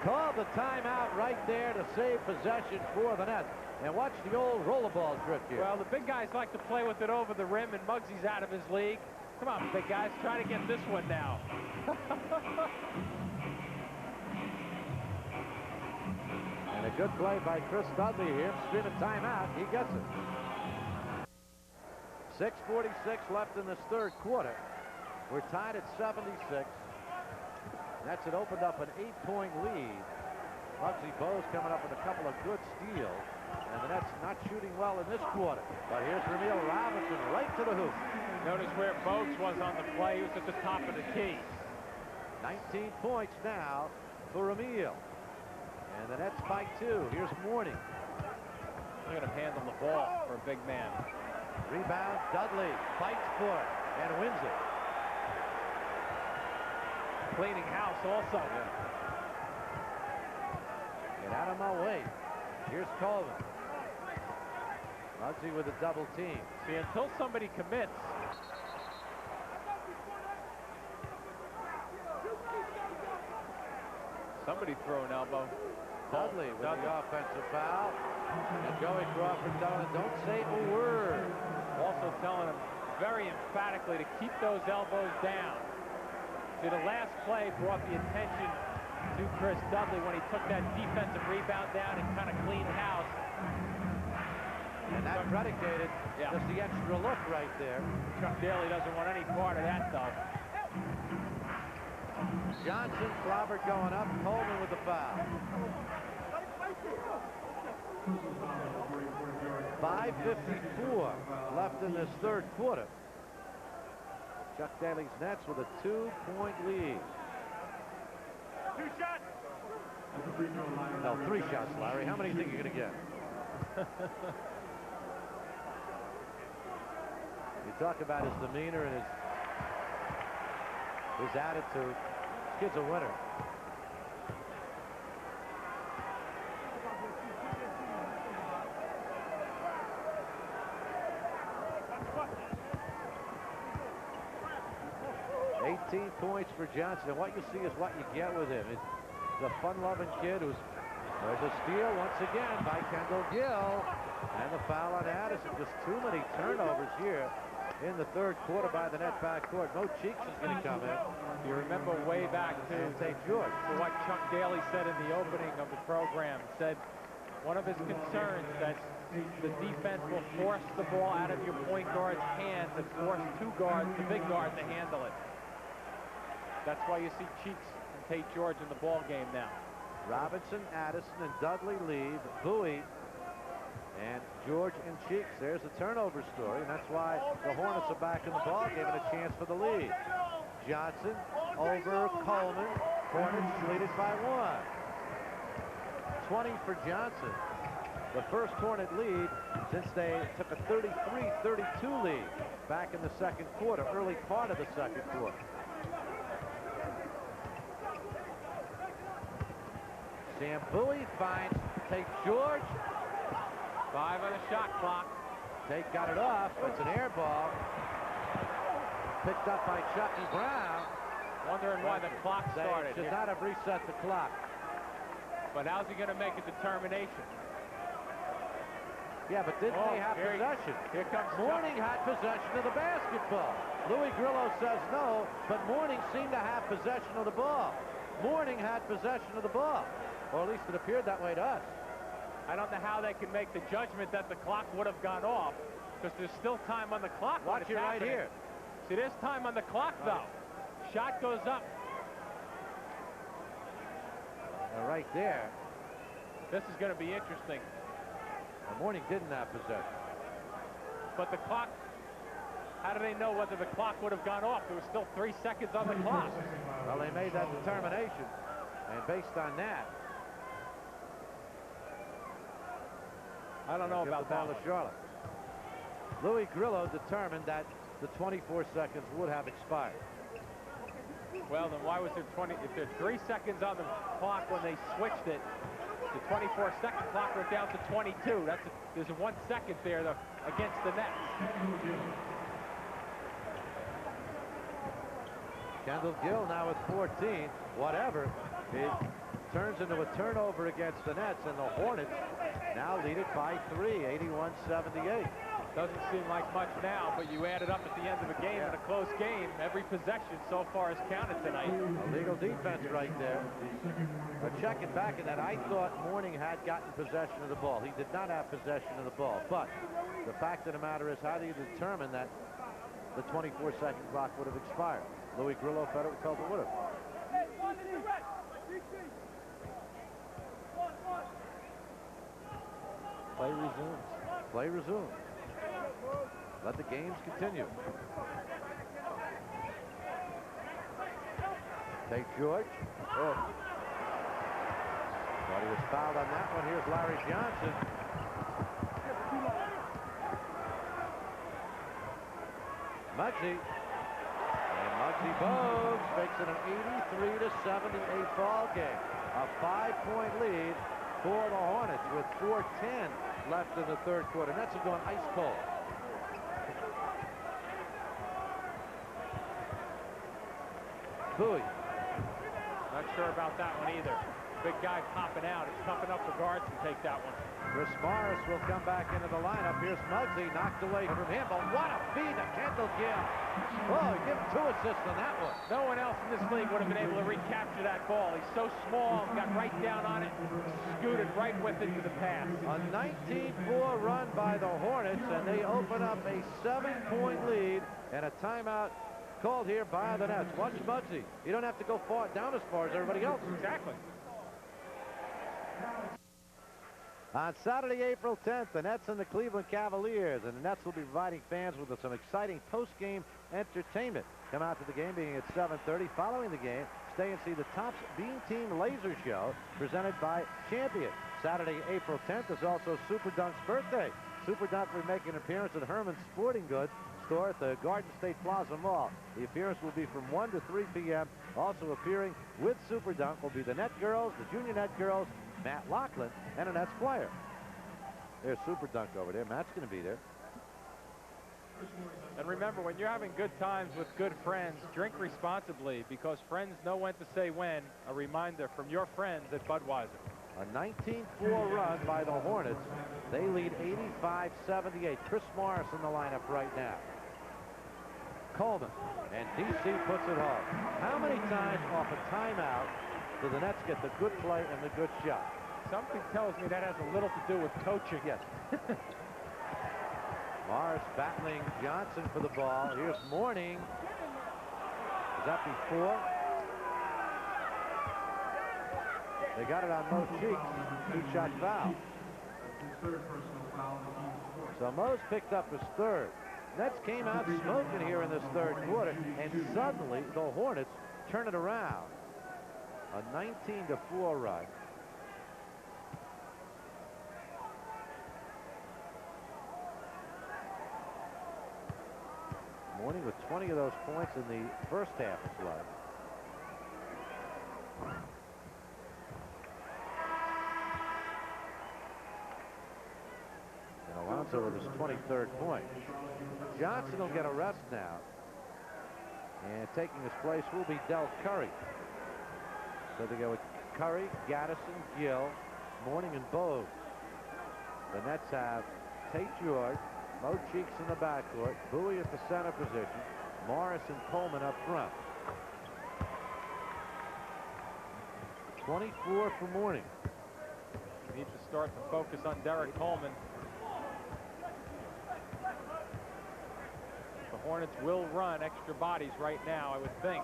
Called the timeout right there to save possession for the Nets. And watch the old rollerball drift here. Well, the big guys like to play with it over the rim, and Muggsy's out of his league. Come on, big guys, try to get this one now. And a good play by Chris Dudley here. Spinning timeout. He gets it. 6:46 left in this third quarter. We're tied at 76. Nets had opened up an 8-point lead. Muggsy Bogues coming up with a couple of good steals. And the Nets not shooting well in this quarter. But here's Rumeal Robinson right to the hoop. Notice where Bogues was on the play. He was at the top of the key. 19 points now for Rumeal. And the Nets by 2. Here's Mourning. Look at him handle the ball for a big man. Rebound, Dudley fights for it and wins it. Cleaning house also. Yeah. Get out of my way. Here's Coleman. Muggsy with a double team. See, until somebody commits. Somebody throw an elbow. Dudley with the offensive foul. And Joey Crawford telling him, don't say a word. Also telling him very emphatically to keep those elbows down. See, the last play brought the attention to Chris Dudley when he took that defensive rebound down and kind of cleaned house. And that predicated just the extra look right there. Chuck Daly doesn't want any part of that, though. Johnson, Clobber going up, Coleman with the foul. 5:54 left in this third quarter. Chuck Daly's Nets with a 2-point lead. 2 shots. No, 3 shots, Larry. How many do you think you're going to get? You talk about his demeanor and his attitude. This kid's a winner. Points for Johnson, and what you see is what you get with him. He's a fun-loving kid who's... There's a steal once again by Kendall Gill, and the foul on Addison. Just too many turnovers here in the third quarter by the net backcourt. Mo Cheeks is going to come in. You remember way back to St. George. To what Chuck Daly said in the opening of the program. Said one of his concerns that the defense will force the ball out of your point guard's hands and force the big guard to handle it. That's why you see Cheeks and Tate George in the ball game now. Robinson, Addison, and Dudley leave. Bowie and George and Cheeks. There's the turnover story, and that's why the Hornets are back in the ball game and a chance for the lead. Johnson over Coleman. Hornets lead it by 1. 20 for Johnson. The first Hornet lead since they took a 33-32 lead back in the second quarter, early part of the second quarter. Sam Bowie finds Tate George. 5 on the shot clock. Tate got it off. It's an air ball. Picked up by Chucky Brown. Wondering why the clock started. They should not have reset the clock. But how's he going to make a determination? Yeah, but didn't they have possession? Here comes Mourning had possession of the basketball. Louis Grillo says no, but Mourning seemed to have possession of the ball. Mourning had possession of the ball, or at least it appeared that way to us. I don't know how they can make the judgment that the clock would have gone off, because there's still time on the clock. Watch it right here. See, there's time on the clock, though. Shot goes up. Right there. This is going to be interesting. Mourning didn't have possession. But the clock, how do they know whether the clock would have gone off? There was still 3 seconds on the clock. Well, they made that determination, and based on that, I don't know about that one. Charlotte. Louis Grillo determined that the 24 seconds would have expired. Well, then why was there if there's 3 seconds on the clock when they switched it, the 24-second clock went down to 22. There's 1 second there against the Nets. Kendall Gill now with 14. Whatever, it turns into a turnover against the Nets, and the Hornets now lead it by 3, 81-78. Doesn't seem like much now, but you add it up at the end of the game in a close game. Every possession so far has counted tonight. Illegal defense right there. Checking back in that, I thought Mourning had gotten possession of the ball. He did not have possession of the ball, but the fact of the matter is, how do you determine that the 24-second clock would have expired? Louis Grillo felt it would have. Play resumes. Play resumes. Let the games continue. St. George. Oh. Thought he was fouled on that one. Here's Larry Johnson. Muggsy. And Muggsy Bogues makes it an 83-78 ball game. A 5-point lead for the Hornets with 4:10 left in the third quarter. Nets are going ice cold. Bowie. Not sure about that one either. Big guy popping out. It's tough enough for guards to take that one. Chris Morris will come back into the lineup. Here's Muggsy, knocked away from him, but what a feed to Kendall Gill. Oh, give him 2 assists on that one. No one else in this league would have been able to recapture that ball. He's so small, got right down on it, scooted right with it to the pass. A 19-4 run by the Hornets, and they open up a 7-point lead, and a timeout called here by the Nets. Watch Muggsy. You don't have to go down as far as everybody else. Exactly. On Saturday, April 10th, the Nets and the Cleveland Cavaliers, and the Nets will be providing fans with some exciting post-game entertainment. Come out to the game beginning at 7:30. Following the game, stay and see the Topps Beam Team Laser Show presented by Champion. Saturday, April 10th is also Super Dunk's birthday. Super Dunk will make an appearance at Herman's Sporting Goods store at the Garden State Plaza Mall. The appearance will be from 1 to 3 p.m. Also appearing with Super Dunk will be the Net Girls, the Junior Net Girls, Matt Lachlan, and a Nets player. There's Super Dunk over there. Matt's going to be there. And remember, when you're having good times with good friends, drink responsibly, because friends know when to say when. A reminder from your friends at Budweiser. A 19-4 run by the Hornets. They lead 85-78. Chris Morris in the lineup right now. Coleman, and DC puts it home. How many times off a timeout do the Nets get the good play and the good shot? Something tells me that has a little to do with coaching. Yes. Morris battling Johnson for the ball. Here's Mourning. Is that before? They got it on Mo Cheeks. 2-shot foul. So Mo's picked up his third. Nets came out smoking here in this third quarter, and suddenly the Hornets turn it around. A 19-4 run. Mourning with 20 of those points in the first half of play. And Alonzo with his 23rd point. Johnson will get a rest now. And taking his place will be Del Curry. So they go with Curry, Gaddison, Gill, Mourning, and Bogues. The Nets have Tate George, Mo Cheeks in the backcourt, Bowie at the center position, Morris and Coleman up front. 24 for Mourning. Need to start to focus on Derrick Coleman. The Hornets will run extra bodies right now, I would think.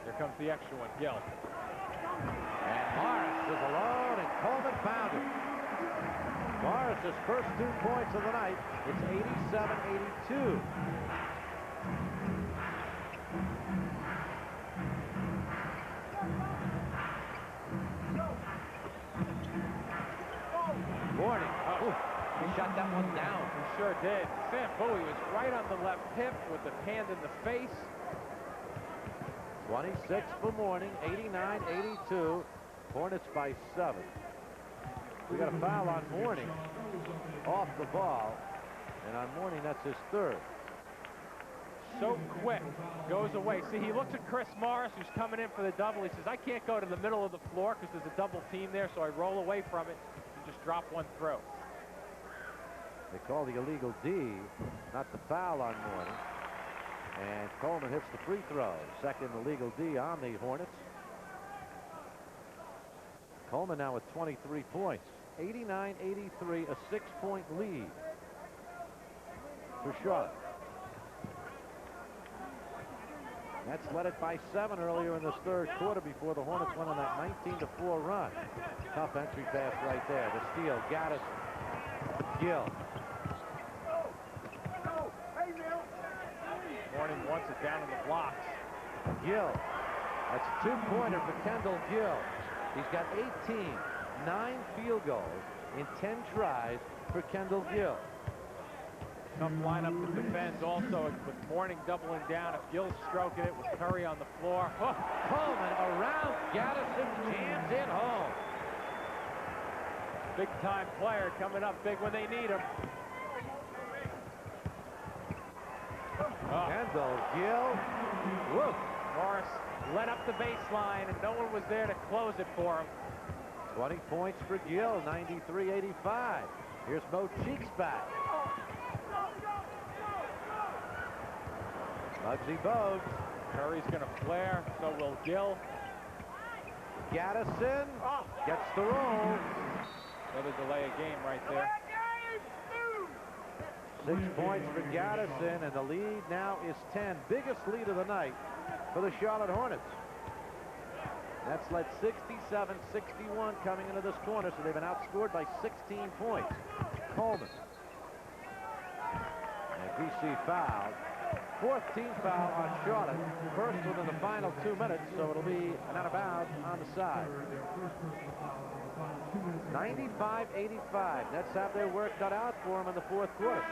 Here comes the extra one, Gill. And Morris is alone, and Coleman found him. Morris's first 2 points of the night. It's 87-82. Mourning. Oh, he shot that one down. He sure did. Sam Bowie was right on the left hip with the hand in the face. 26 for Mourning, 89-82. Hornets by 7. We got a foul on Mourning off the ball, and on Mourning that's his 3rd. So quick, goes away. See, he looks at Chris Morris, who's coming in for the double. He says, I can't go to the middle of the floor because there's a double team there, so I roll away from it and just drop one throw. They call the illegal D, not the foul on Mourning. And Coleman hits the free throw. Second illegal D on the Hornets. Coleman now with 23 points. 89-83, a 6-point lead for Charlotte. Nets led it by 7 earlier in this 3rd quarter before the Hornets went on that 19-4 run. Tough entry pass right there. The steal, Gaddis, Gill. Mourning wants it down in the blocks. Gill. That's a 2-pointer for Kendall Gill. He's got 18, 9 field goals in 10 tries for Kendall Gill. Tough lineup to defend also with Mourning doubling down. If Gill's stroking it with Curry on the floor. Oh. Coleman around Gaddison, jams in home. Big time player coming up big when they need him. Oh. Kendall Gill. Whoop. Morris led up the baseline and no one was there to close it for him. 20 points for Gill, 93-85. Here's Mo Cheeks back. Muggsy Bogues. Curry's going to flare, so will Gill. Gaddison gets the roll. Another delay of game right there. 6 points for Gaddison, and the lead now is 10. Biggest lead of the night for the Charlotte Hornets. That's led 67-61 coming into this corner, so they've been outscored by 16 points. Coleman. And BC fouled. 4th team foul on Charlotte. First within the final 2 minutes, so it'll be an out of bounds on the side. 95-85. Nets have their work cut out for them in the 4th quarter.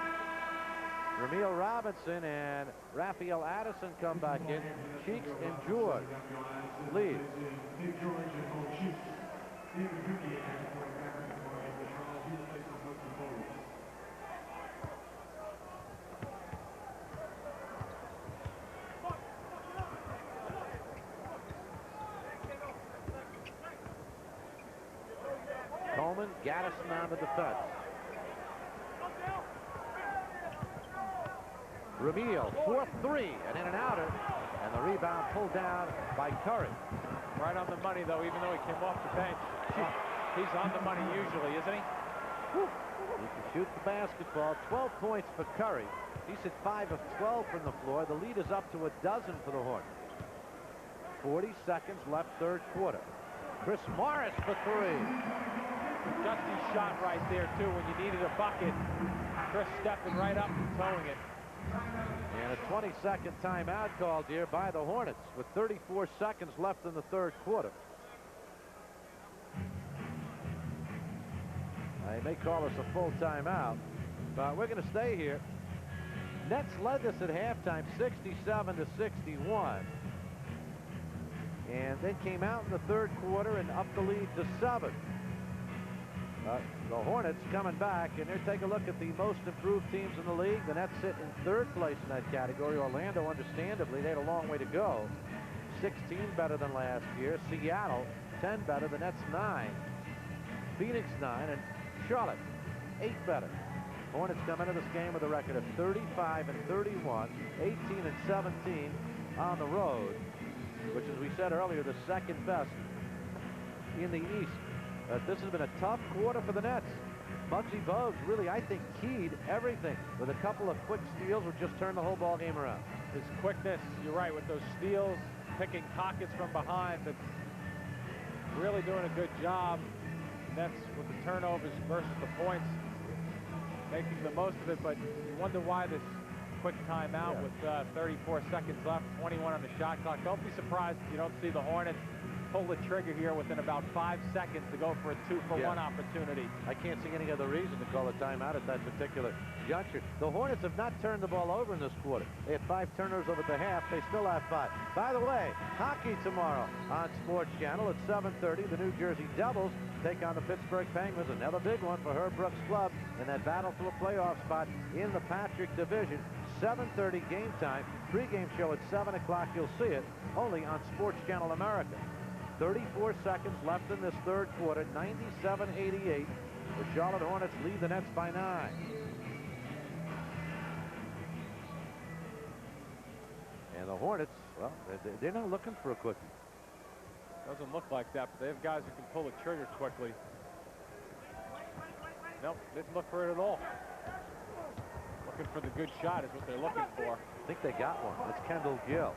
Rumeal Robinson and Raphael Addison come back in. Cheeks and George lead. Coleman, Gaddison on the defense. Rumeal, 4-3, and in and outer, and the rebound pulled down by Curry. Right on the money, though, even though he came off the bench. He's on the money usually, isn't he? He can shoot the basketball. 12 points for Curry. He's at 5 of 12 from the floor. The lead is up to a dozen for the Hornets. 40 seconds left, 3rd quarter. Chris Morris for 3. Dusty shot right there, too, when you needed a bucket. Chris stepping right up and towing it. And a 20-second timeout called here by the Hornets with 34 seconds left in the 3rd quarter. They may call us a full timeout, but we're going to stay here. Nets led this at halftime 67-61. And then came out in the 3rd quarter and upped the lead to 7. The Hornets coming back, and here take a look at the most improved teams in the league. The Nets sit in 3rd place in that category. Orlando, understandably, they had a long way to go. 16 better than last year. Seattle, 10 better. The Nets 9. Phoenix 9, and Charlotte 8 better. Hornets come into this game with a record of 35-31, 18-17 on the road. which, as we said earlier, the second best in the East. This has been a tough quarter for the Nets. Muggsy Bogues really, I think, keyed everything with a couple of quick steals, which just turned the whole ball game around. His quickness, you're right, with those steals, picking pockets from behind, but really doing a good job. Nets with the turnovers versus the points, making the most of it, but you wonder why this quick timeout with 34 seconds left, 21 on the shot clock. Don't be surprised if you don't see the Hornets pull the trigger here within about 5 seconds to go for a 2-for-1 opportunity. I can't see any other reason to call a timeout at that particular juncture. The Hornets have not turned the ball over in this quarter. They had 5 turnovers over the half. They still have 5. By the way, hockey tomorrow on Sports Channel at 7:30. The New Jersey Devils take on the Pittsburgh Penguins. Another big one for Herb Brooks' club in that battle for a playoff spot in the Patrick Division. 7:30 game time. Pre-game show at 7 o'clock. You'll see it only on Sports Channel America. 34 seconds left in this third quarter. 97-88. The Charlotte Hornets lead the Nets by 9. And the Hornets, well, they're not looking for a quickie. Doesn't look like that, but they have guys who can pull the trigger quickly. Nope, didn't look for it at all. Looking for the good shot is what they're looking for. I think they got one. It's Kendall Gill.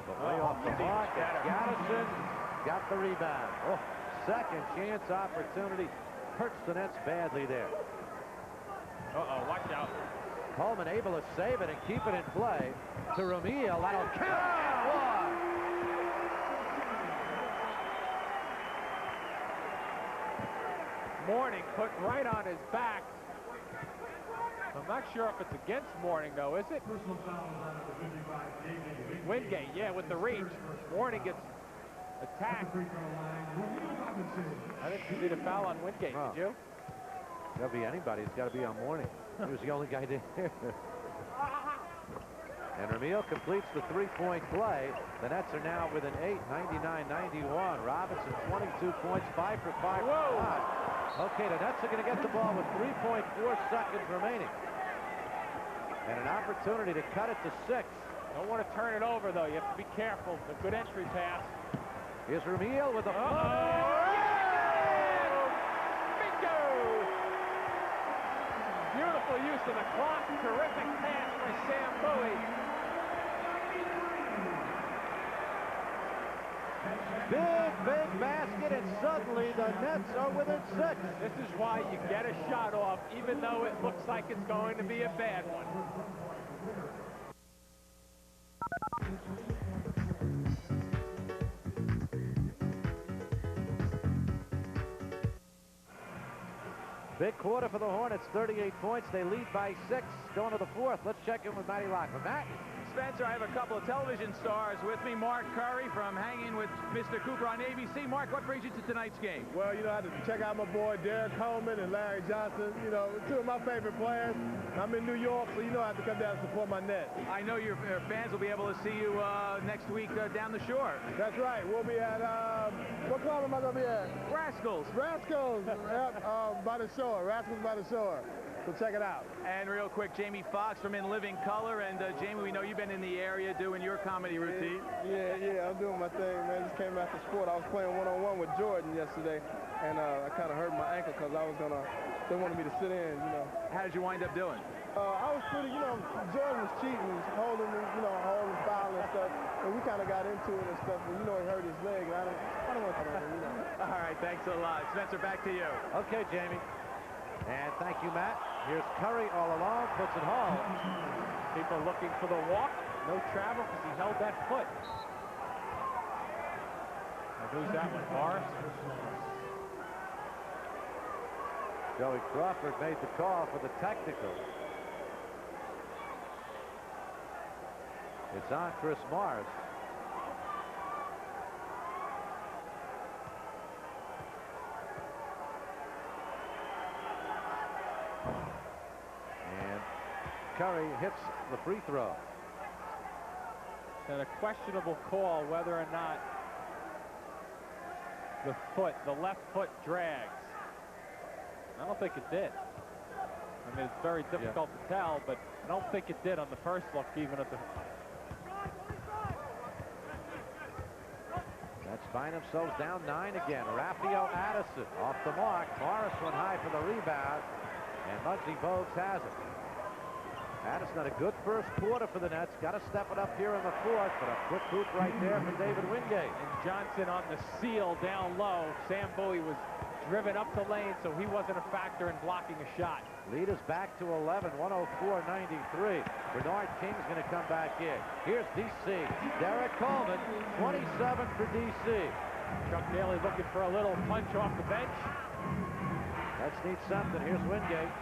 But way off the mark. Gaddison got the rebound. Oh, second chance opportunity. Hurts the Nets badly there. Uh-oh, watch out. Coleman able to save it and keep it in play to Rumeal. That'll count. Mourning put right on his back. I'm not sure if it's against Mourning, though, is it? Wingate, yeah, with the reach. Mourning gets attacked. I didn't see the foul on Wingate, did you? That'll be anybody. It's got to be on Mourning. He was the only guy there. And Rumeal completes the three-point play. The Nets are now within 8, 99-91. Robinson, 22 points, 5 for 5 for 5. Okay, the Nets are going to get the ball with 3.4 seconds remaining. And an opportunity to cut it to 6. Don't want to turn it over, though. You have to be careful. A good entry pass. Here's Rumeal with a... Bingo! Beautiful use of the clock. Terrific pass by Sam Bowie. Big basket, and suddenly the Nets are within 6. This is why you get a shot off, even though it looks like it's going to be a bad one. Big quarter for the Hornets, 38 points. They lead by 6 going to the fourth. Let's check in with Matty Lockman. Matt? Spencer, I have a couple of television stars with me. Mark Curry from Hanging with Mr. Cooper on ABC. Mark, what brings you to tonight's game? Well, you know, I had to check out my boy Derrick Coleman and Larry Johnson. You know, 2 of my favorite players. I'm in New York, so you know I have to come down and support my Nets. I know your fans will be able to see you next week down the shore. That's right. We'll be at, what club am I going to be at? Rascals. Rascals, by the shore. Rascals by the shore. So check it out. And real quick, Jamie Foxx from In Living Color. And Jamie, we know you've been in the area doing your comedy routine. Yeah, I'm doing my thing, man. Just came after sport. I was playing one-on-one with Jordan yesterday, and I kind of hurt my ankle because they wanted me to sit in, you know. How did you wind up doing? I was pretty, you know, Jordan was cheating, holding foul and stuff, and we kind of got into it and stuff, but you know he hurt his leg, and I don't want to come on, you know. All right, thanks a lot. Spencer, back to you. Okay, Jamie. And thank you, Matt. Here's Curry all along, puts it home. People looking for the walk. No travel because he held that foot. And who's that one, Morris? Joey Crawford made the call for the technical. It's on Chris Morris. And Curry hits the free throw. And a questionable call whether or not the left foot drags. I don't think it did. I mean, it's very difficult to tell, but I don't think it did on the first look, even at the... find themselves down 9 again. Raphael Addison off the mark. Morris went high for the rebound, and Muggsy Bogues has it. Addison had a good first quarter for the Nets. Got to step it up here in the fourth, but a quick hoop right there for David Wingate. And Johnson on the seal down low. Sam Bowie was driven up the lane, so he wasn't a factor in blocking a shot. Lead is back to 11, 104-93. Bernard King's going to come back in. Here's DC. Derrick Coleman, 27 for DC. Chuck Daly looking for a little punch off the bench. Nets need something. Here's Wingate.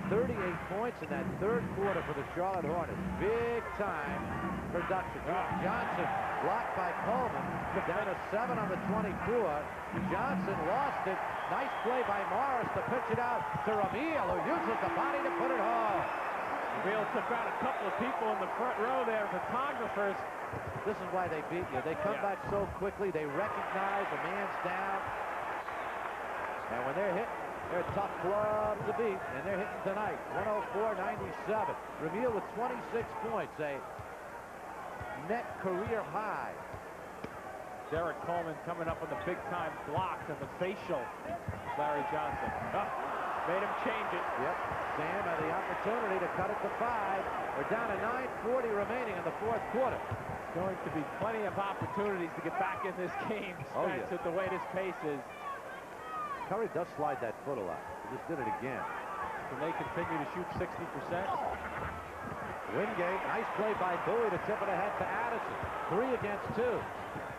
38 points in that third quarter for the Charlotte Hornets. Big time production. Johnson blocked by Coleman. Down to 7 on the 24. Johnson lost it. Nice play by Morris to pitch it out to Rumeal, who uses the body to put it home. Rumeal took out a couple of people in the front row there, photographers. This is why they beat you. They come back so quickly. They recognize a man's down. And when they're hit, they're a tough club to beat, and they're hitting tonight. 104-97. Rumeal with 26 points, a net career high. Derrick Coleman coming up on the big-time blocks and the facial. Larry Johnson. Made him change it. Yep. Sam had the opportunity to cut it to 5. We're down to 9:40 remaining in the fourth quarter. Going to be plenty of opportunities to get back in this game, Spence, with the way this pace is. Curry does slide that foot a lot. He just did it again. Can they continue to shoot 60%? Wingate, nice play by Bowie to tip it ahead to Addison. 3 against 2.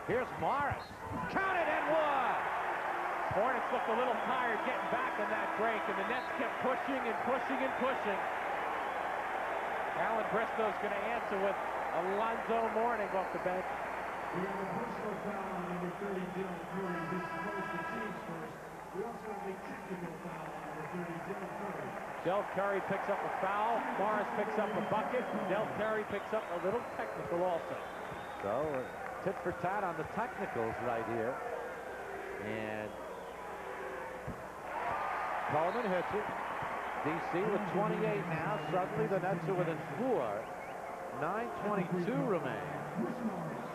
Here's Morris. Count it and one! Hornets looked a little tired getting back in that break, and the Nets kept pushing and pushing and pushing. Alan Bristow's going to answer with Alonzo Mourning off the bench. We have a personal foul on number 30, Dylan Curry. This is supposed to teams first. We also have a technical foul on number 30, Dylan Curry. Del Curry picks up a foul. Morris picks up a bucket. Del Curry picks up a little technical also. So, tit for tat on the technicals right here. And Coleman hits it. DC with 28 now. Suddenly the Nets are within 4. 9:22 remain.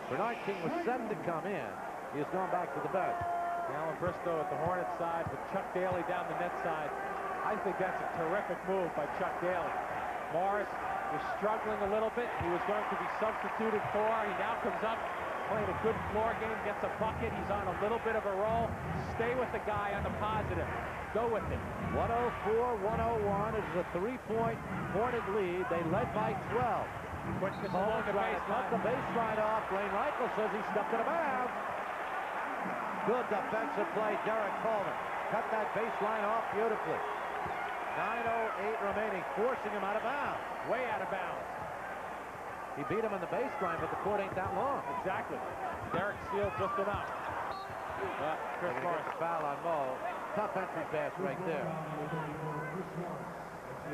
Bernard King was set to come in. He has gone back to the bench. Alan Bristow at the Hornets side, with Chuck Daly down the net side. I think that's a terrific move by Chuck Daly. Morris was struggling a little bit. He was going to be substituted for. He now comes up, playing a good floor game, gets a bucket. He's on a little bit of a roll. Stay with the guy on the positive. Go with it. 104-101 is a 3-point Hornet lead. They led by 12. Quickness Coleman along the trying to cut the baseline off. Blaine Reichel says he stepped it out. Good defensive play, Derrick Coleman. Cut that baseline off beautifully. 9:08 remaining, forcing him out of bounds. Way out of bounds. He beat him on the baseline, but the court ain't that long. Exactly. Derrick sealed just enough. Chris Morris. Foul on Mo. Tough entry pass right there.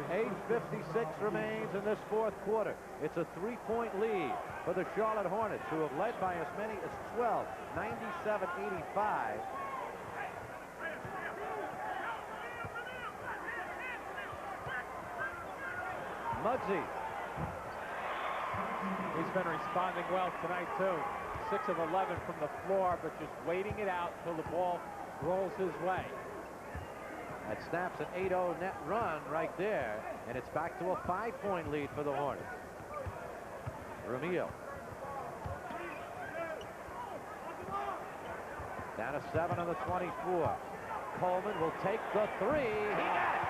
8:56 remains in this fourth quarter. It's a 3-point lead for the Charlotte Hornets, who have led by as many as 12, 97-85. Muggsy. He's been responding well tonight, too. 6 of 11 from the floor, but just waiting it out till the ball rolls his way. That snaps an 8-0 net run right there, and it's back to a 5-point lead for the Hornets. Rumeal. Down to 7 on the 24. Coleman will take the 3. He got it!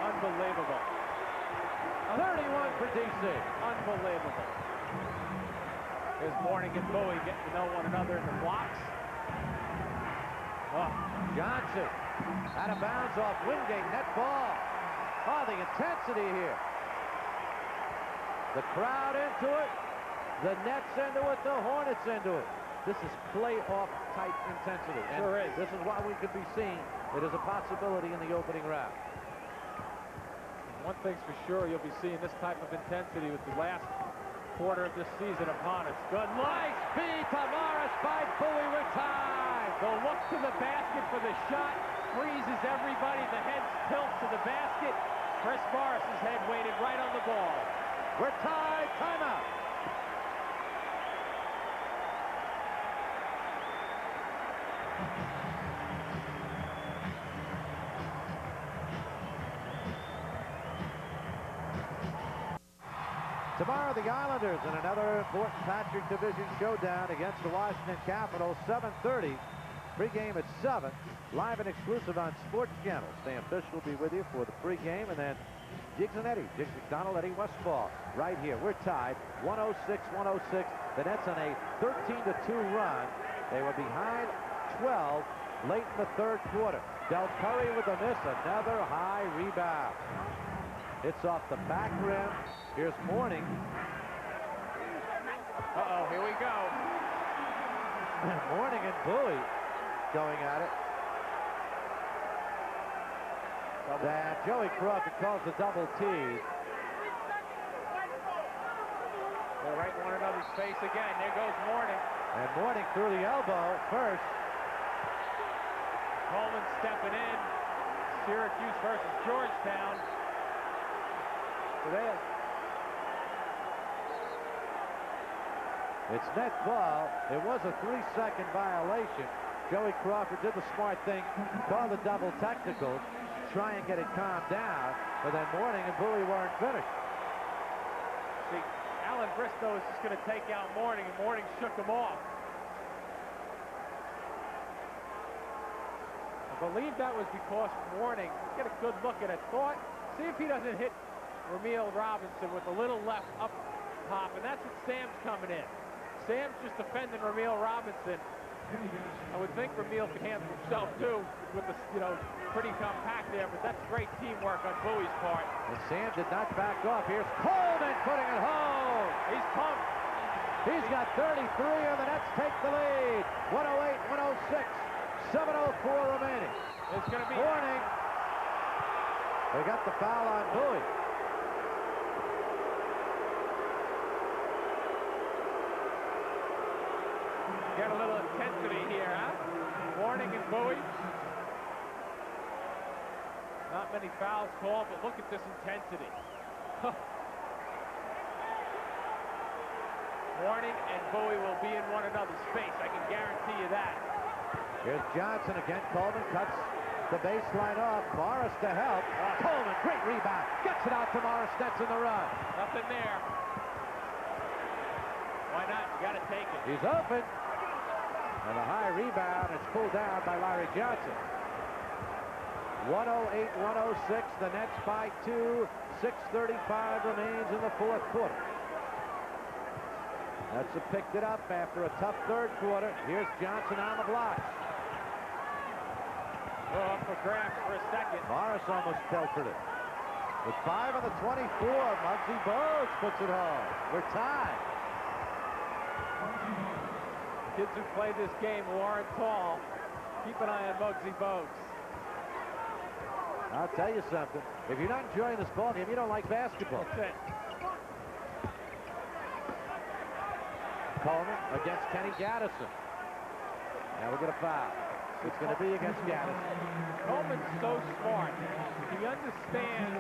Unbelievable. 31 for DC. Unbelievable. Here's Mourning and Bowie getting to know one another in the blocks. Johnson out of bounds off Wingate. Net ball. Oh, the intensity here. The crowd into it. The Nets into it. The Hornets into it. This is playoff type intensity. And sure is. This is why we could be seeing it as a possibility in the opening round. One thing's for sure, you'll be seeing this type of intensity with the last quarter of this season upon us. Good look. Nice beat to Morris by Bowie with time. The look to the basket for the shot freezes everybody. The head tilts to the basket. Chris Morris's head waited right on the ball. We're tied. Timeout. Tomorrow, the Islanders in another important Patrick Division showdown against the Washington Capitals, 7:30. Pre-game at 7. Live and exclusive on Sports Channel. Sam Fish will be with you for the pre-game, and then Jiggs and Eddie. Jiggs McDonald, Eddie Westfall. Right here. We're tied. 106-106. The Nets on a 13-2 run. They were behind 12 late in the third quarter. Del Curry with a miss. Another high rebound. It's off the back rim. Here's Mourning. Uh-oh, here we go. Mourning and Bowie going at it. And Joey Crawford calls the double T. They're right in one another's face again. There goes Mourning. And Mourning through the elbow first. Coleman stepping in. Syracuse versus Georgetown. So there. It's net ball. It was a 3-second violation. Joey Crawford did the smart thing, call the double technical, try and get it calmed down, but then Mourning and Bowie weren't finished. See, Alan Bristow is just going to take out Mourning, and Mourning shook him off. I believe that was because Mourning, get a good look at it, see if he doesn't hit Rumeal Robinson with a little left up top, and that's what Sam's coming in. Sam's just defending Rumeal Robinson. I would think Rumeal could handle himself too with the, pretty compact there, but that's great teamwork on Bowie's part. And Sam did not back off. Here's Coleman putting it home. He's pumped. He's got 33, and the Nets take the lead. 108-106. 7:04 remaining. It's going to be Mourning. They got the foul on Bowie. Get a little intensity here, huh? Mourning and Bowie. Not many fouls called, but look at this intensity. Mourning and Bowie will be in one another's face. I can guarantee you that. Here's Johnson again. Coleman cuts the baseline off. Morris to help. Coleman, great rebound. Gets it out to Morris. Nets in the run. Nothing there. Why not? You got to take it. He's open. And a high rebound. It's pulled down by Larry Johnson. 108-106. The Nets by 2. 6:35 remains in the fourth quarter. Nets have picked it up after a tough third quarter. Here's Johnson on the block. Up for grabs for a second. Morris almost pelted it. With 5 on the 24, Muggsy Bogues puts it home. We're tied. Kids who play this game who aren't tall, keep an eye on Muggsy Bogues. I'll tell you something. If you're not enjoying this ball game, you don't like basketball. That's it. Coleman against Kenny Gaddison. Now we're going to foul. It's going to be against Gaddison. Coleman's so smart. He understands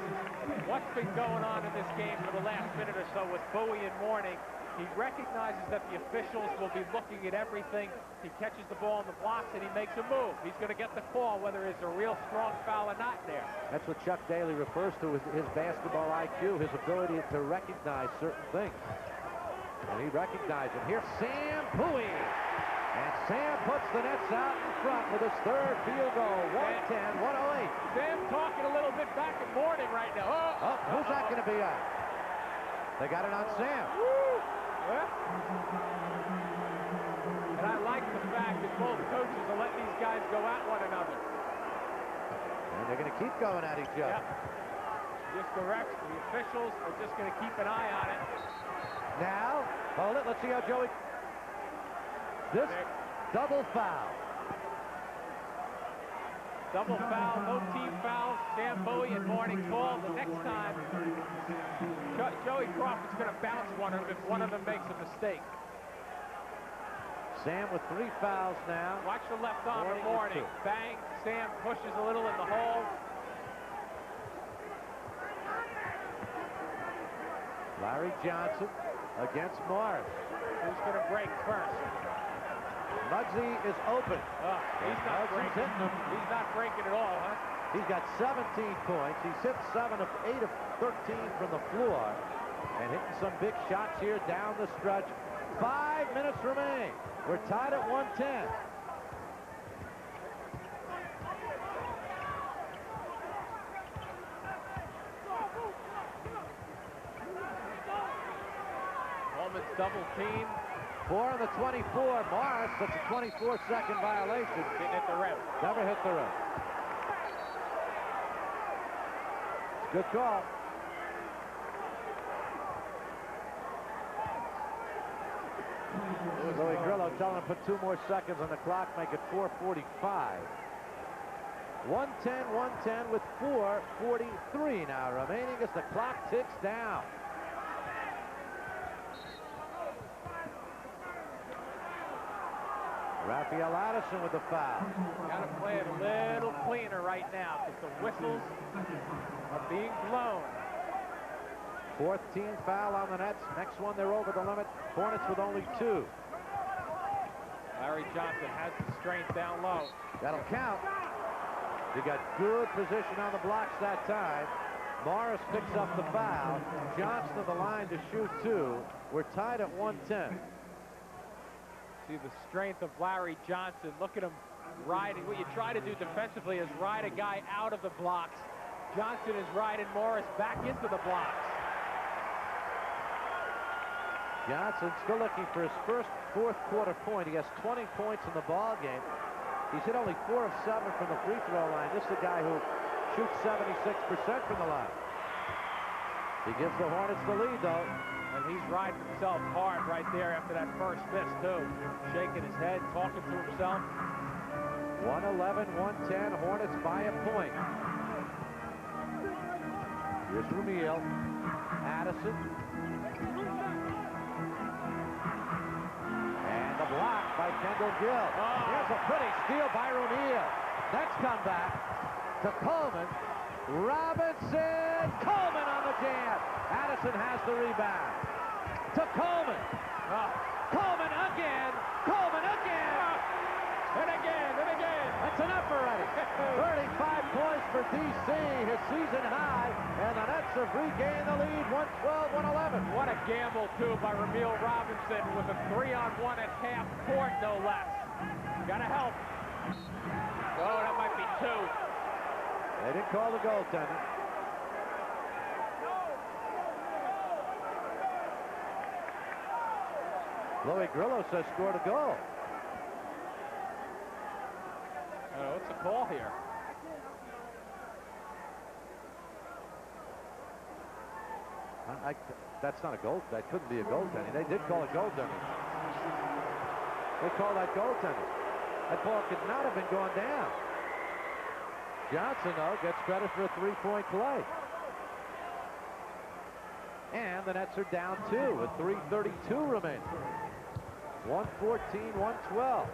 what's been going on in this game for the last minute or so with Bowie and Mourning. He recognizes that the officials will be looking at everything. He catches the ball in the blocks and he makes a move. He's going to get the call whether it's a real strong foul or not there. That's what Chuck Daly refers to as his basketball IQ, his ability to recognize certain things. And he recognized it. Here's Sam Bowie. And Sam puts the Nets out in front with his third field goal. 110-108. Sam talking a little bit back at Mourning right now. Oh, who's that going to be on? They got it on Sam. Woo. Well, and I like the fact that both coaches are letting these guys go at one another. And they're going to keep going at each other. Yep. Just directs. The officials are just going to keep an eye on it. Now, hold it. Let's see how Joey... This double foul. Double foul, no team fouls. Sam Bowie and Mourning called. The next time, Joey Crawford's going to bounce one of them if one of them makes a mistake. Sam with 3 fouls now. Watch the left arm of Mourning. Bang. Sam pushes a little in the hole. Larry Johnson against Morris. Who's going to break first? Muggsy is open. He's not breaking. Hitting him. He's not breaking at all, huh? He's got 17 points. He's hit 7 of 8 of 13 from the floor. And hitting some big shots here down the stretch. 5 minutes remain. We're tied at 110. Coleman's double team. 4 on the 24. Morris, that's a 24-second violation. Didn't hit the rim. Never hit the rim. Good call. Louis Grillo telling him put 2 more seconds on the clock, make it 4:45. 110 with 4:43 now remaining as the clock ticks down. Rafael Addison with the foul. Got to play it a little cleaner right now because the whistles are being blown. 4th team foul on the Nets. Next one, they're over the limit. Hornets with only 2. Larry Johnson has the strength down low. That'll count. He got good position on the blocks that time. Morris picks up the foul. Johnson to the line to shoot 2. We're tied at 110. See the strength of Larry Johnson. Look at him riding. What you try to do defensively is ride a guy out of the blocks. Johnson is riding Morris back into the blocks. Johnson still looking for his first 4th quarter point. He has 20 points in the ball game. He's hit only 4 of 7 from the free throw line. This is a guy who shoots 76% from the line. He gives the Hornets the lead, though. And he's riding himself hard right there after that first miss, too. Shaking his head, talking to himself. 111-110, Hornets by a point. Here's Rumeal. Addison. And the block by Kendall Gill. Here's a pretty steal by Rumeal. Next comeback to Coleman. Robinson. Coleman on the jam. Addison has the rebound. To Coleman. Coleman again. Coleman again. And again, and again. That's enough already. 35 points for DC, his season high. And the Nets have regained the lead, 112-111. What a gamble, too, by Rumeal Robinson with a 3-on-1 at half court, no less. Gotta help. Oh, that might be 2. They didn't call the goaltender. Louis Grillo says scored a goal. What's the call here? That's not a goal. That couldn't be a goaltending. They did call a goaltending. They called that goaltending. That ball could not have been going down. Johnson, though, gets credit for a 3-point play. And the Nets are down 2 with 3:32 remaining. 114-112.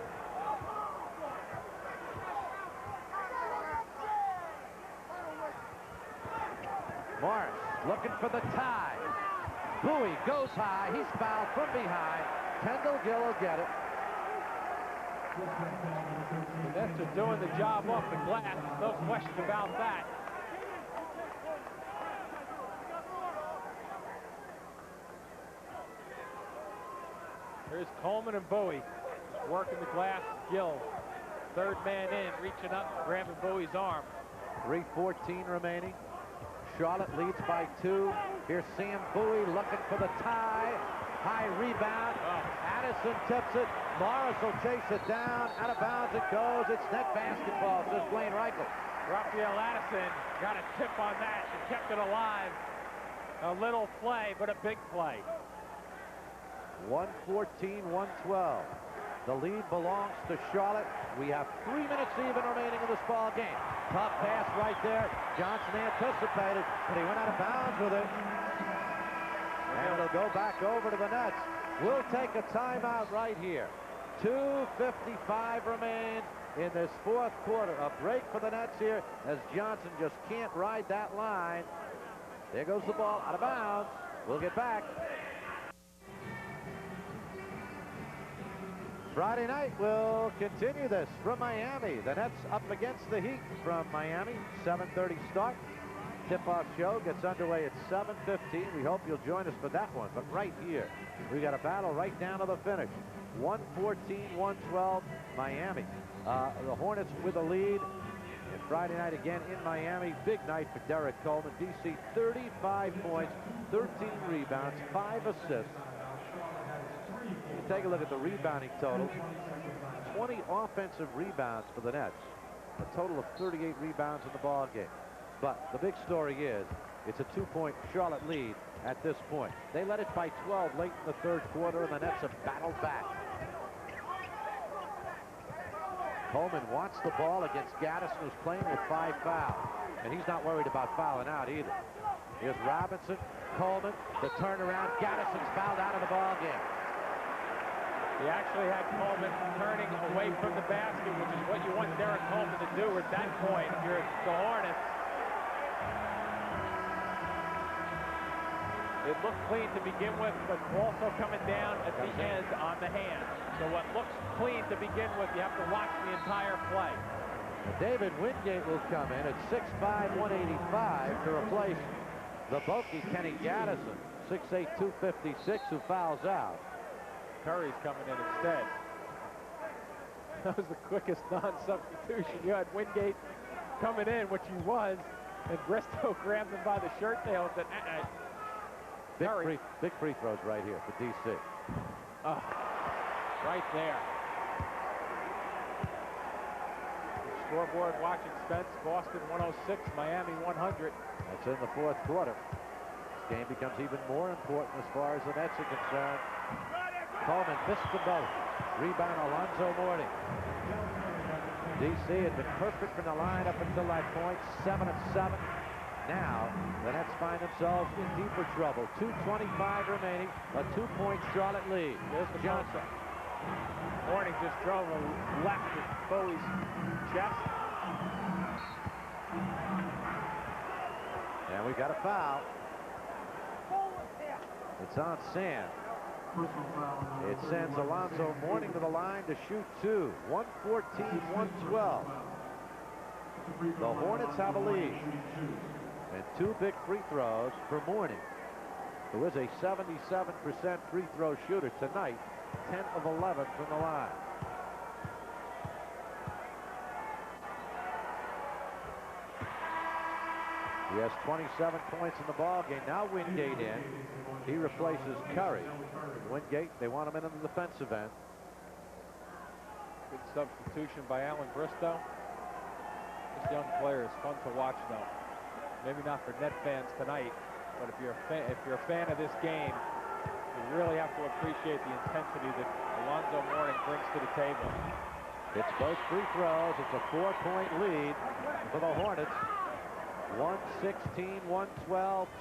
Morris looking for the tie. Bowie goes high. He's fouled from behind. Kendall Gill will get it. The Nets are doing the job off the glass. No question about that. Here's Coleman and Bowie working the glass. Gill, 3rd man in, reaching up, grabbing Bowie's arm. 3:14 remaining. Charlotte leads by 2. Here's Sam Bowie looking for the tie. High rebound. Addison tips it. Morris will chase it down. Out of bounds it goes. It's net basketball, says Blaine Reichel. Rafael Addison got a tip on that and kept it alive. A little play, but a big play. 114-112. The lead belongs to Charlotte. We have 3 minutes even remaining in this ball game. Tough pass right there. Johnson anticipated, but he went out of bounds with it. And it'll go back over to the Nets. We'll take a timeout right here. 2:55 remains in this 4th quarter. A break for the Nets here as Johnson just can't ride that line. There goes the ball out of bounds. We'll get back. Friday night, we'll continue this from Miami. The Nets up against the Heat from Miami. 7:30 start. Tip-off show gets underway at 7:15. We hope you'll join us for that one. But right here, we got a battle right down to the finish. 114-112 Miami. The Hornets with a lead. And Friday night again in Miami. Big night for Derrick Coleman. DC 35 points, 13 rebounds, 5 assists. Take a look at the rebounding totals. 20 offensive rebounds for the Nets. A total of 38 rebounds in the ball game. But the big story is it's a 2-point Charlotte lead at this point. They led it by 12 late in the third quarter, and the Nets have battled back. Coleman wants the ball against Gaddison, who's playing with 5 fouls. And he's not worried about fouling out either. Here's Robinson, Coleman, the turnaround. Gaddison's fouled out of the ball game. He actually had Coleman turning away from the basket, which is what you want Derrick Coleman to do at that point if you're the Hornets. It looked clean to begin with, but also coming down at the end on the hand. So what looks clean to begin with, you have to watch the entire play. David Wingate will come in at 6'5", 185 to replace the bulky Kenny Gaddison, 6'8", 256, who fouls out. Curry's coming in instead. That was the quickest non-substitution. You had Wingate coming in, which he was, and Bristow grabbed him by the shirt tail and said, Big free throws right here for DC. Oh, right there. Scoreboard watching Spence. Boston 106, Miami 100. That's in the fourth quarter. This game becomes even more important as far as the Nets are concerned. Coleman missed them both. Rebound Alonzo Mourning. DC had been perfect from the line up until that point, 7 of 7. Now the Nets find themselves in deeper trouble. 2:25 remaining, a 2-point Charlotte lead. There's the Johnson. Mourning just drove a left at Bowie's chest. And we got a foul. It's on Sam. It sends Alonzo Mourning to the line to shoot 2. 114-112. The Hornets have a lead. And 2 big free throws for Mourning, who is a 77% free throw shooter tonight, 10 of 11 from the line. He has 27 points in the ball game. Now Wingate in. He replaces Curry. Wingate, they want him in on the defensive end. Good substitution by Alan Bristow. This young player is fun to watch, though. Maybe not for Net fans tonight, but if you're a fan of this game, you really have to appreciate the intensity that Alonzo Mourning brings to the table. It's both free throws. It's a 4-point lead for the Hornets. 116-112,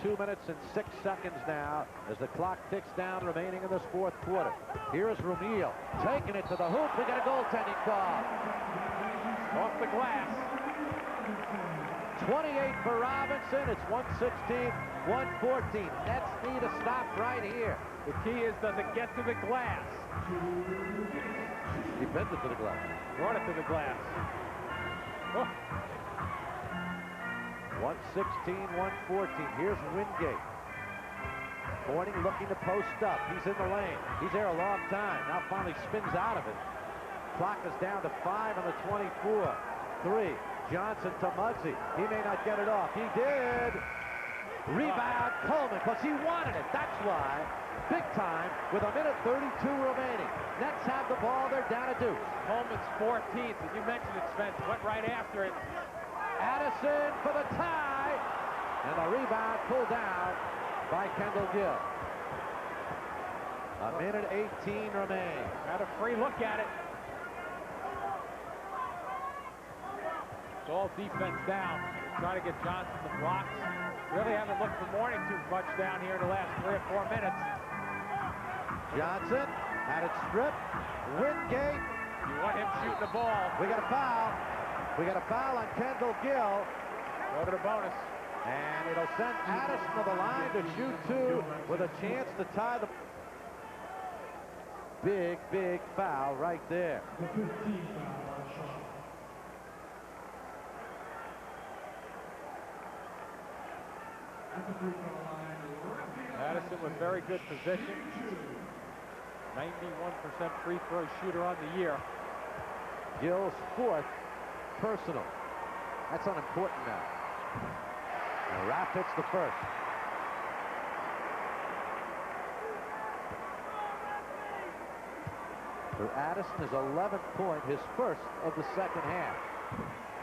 2 minutes and 6 seconds now as the clock ticks down remaining in this fourth quarter. Here's Rumeal taking it to the hoop. We got a goaltending call. Off the glass. 28 for Robinson. It's 116-114. Nets need a stop right here. The key is, does it get to the glass? He bent it to the glass. Brought it to the glass. Oh. 116-114. Here's Wingate. Mourning looking to post up. He's in the lane. He's there a long time. Now finally spins out of it. Clock is down to 5 on the 24. 3. Johnson to Muggsy. He may not get it off. He did. Rebound Coleman, because he wanted it. That's why. Big time with 1:32 remaining. Nets have the ball. They're down a deuce. Coleman's 14th, and you mentioned it, Spence. Went right after it. Addison for the tie. And the rebound pulled down by Kendall Gill. 1:18 remain. Had a free look at it. It's all defense down. Try to get Johnson the blocks. Really haven't looked for Mourning too much down here in the last 3 or 4 minutes. Johnson had it stripped. Wingate. You want him shooting the ball. We got a foul. We got a foul on Kendall Gill. Go to the bonus. And it'll send Addison to the line to shoot 2 with a chance to tie the... big, big foul right there. The 15th foul on Shaw. At the free throw line, Rumeal Addison with very good position. 91% free throw shooter on the year. Gill's 4th personal. That's unimportant now. And Rapp hits the first. For Addison, his 11th point, his first of the second half.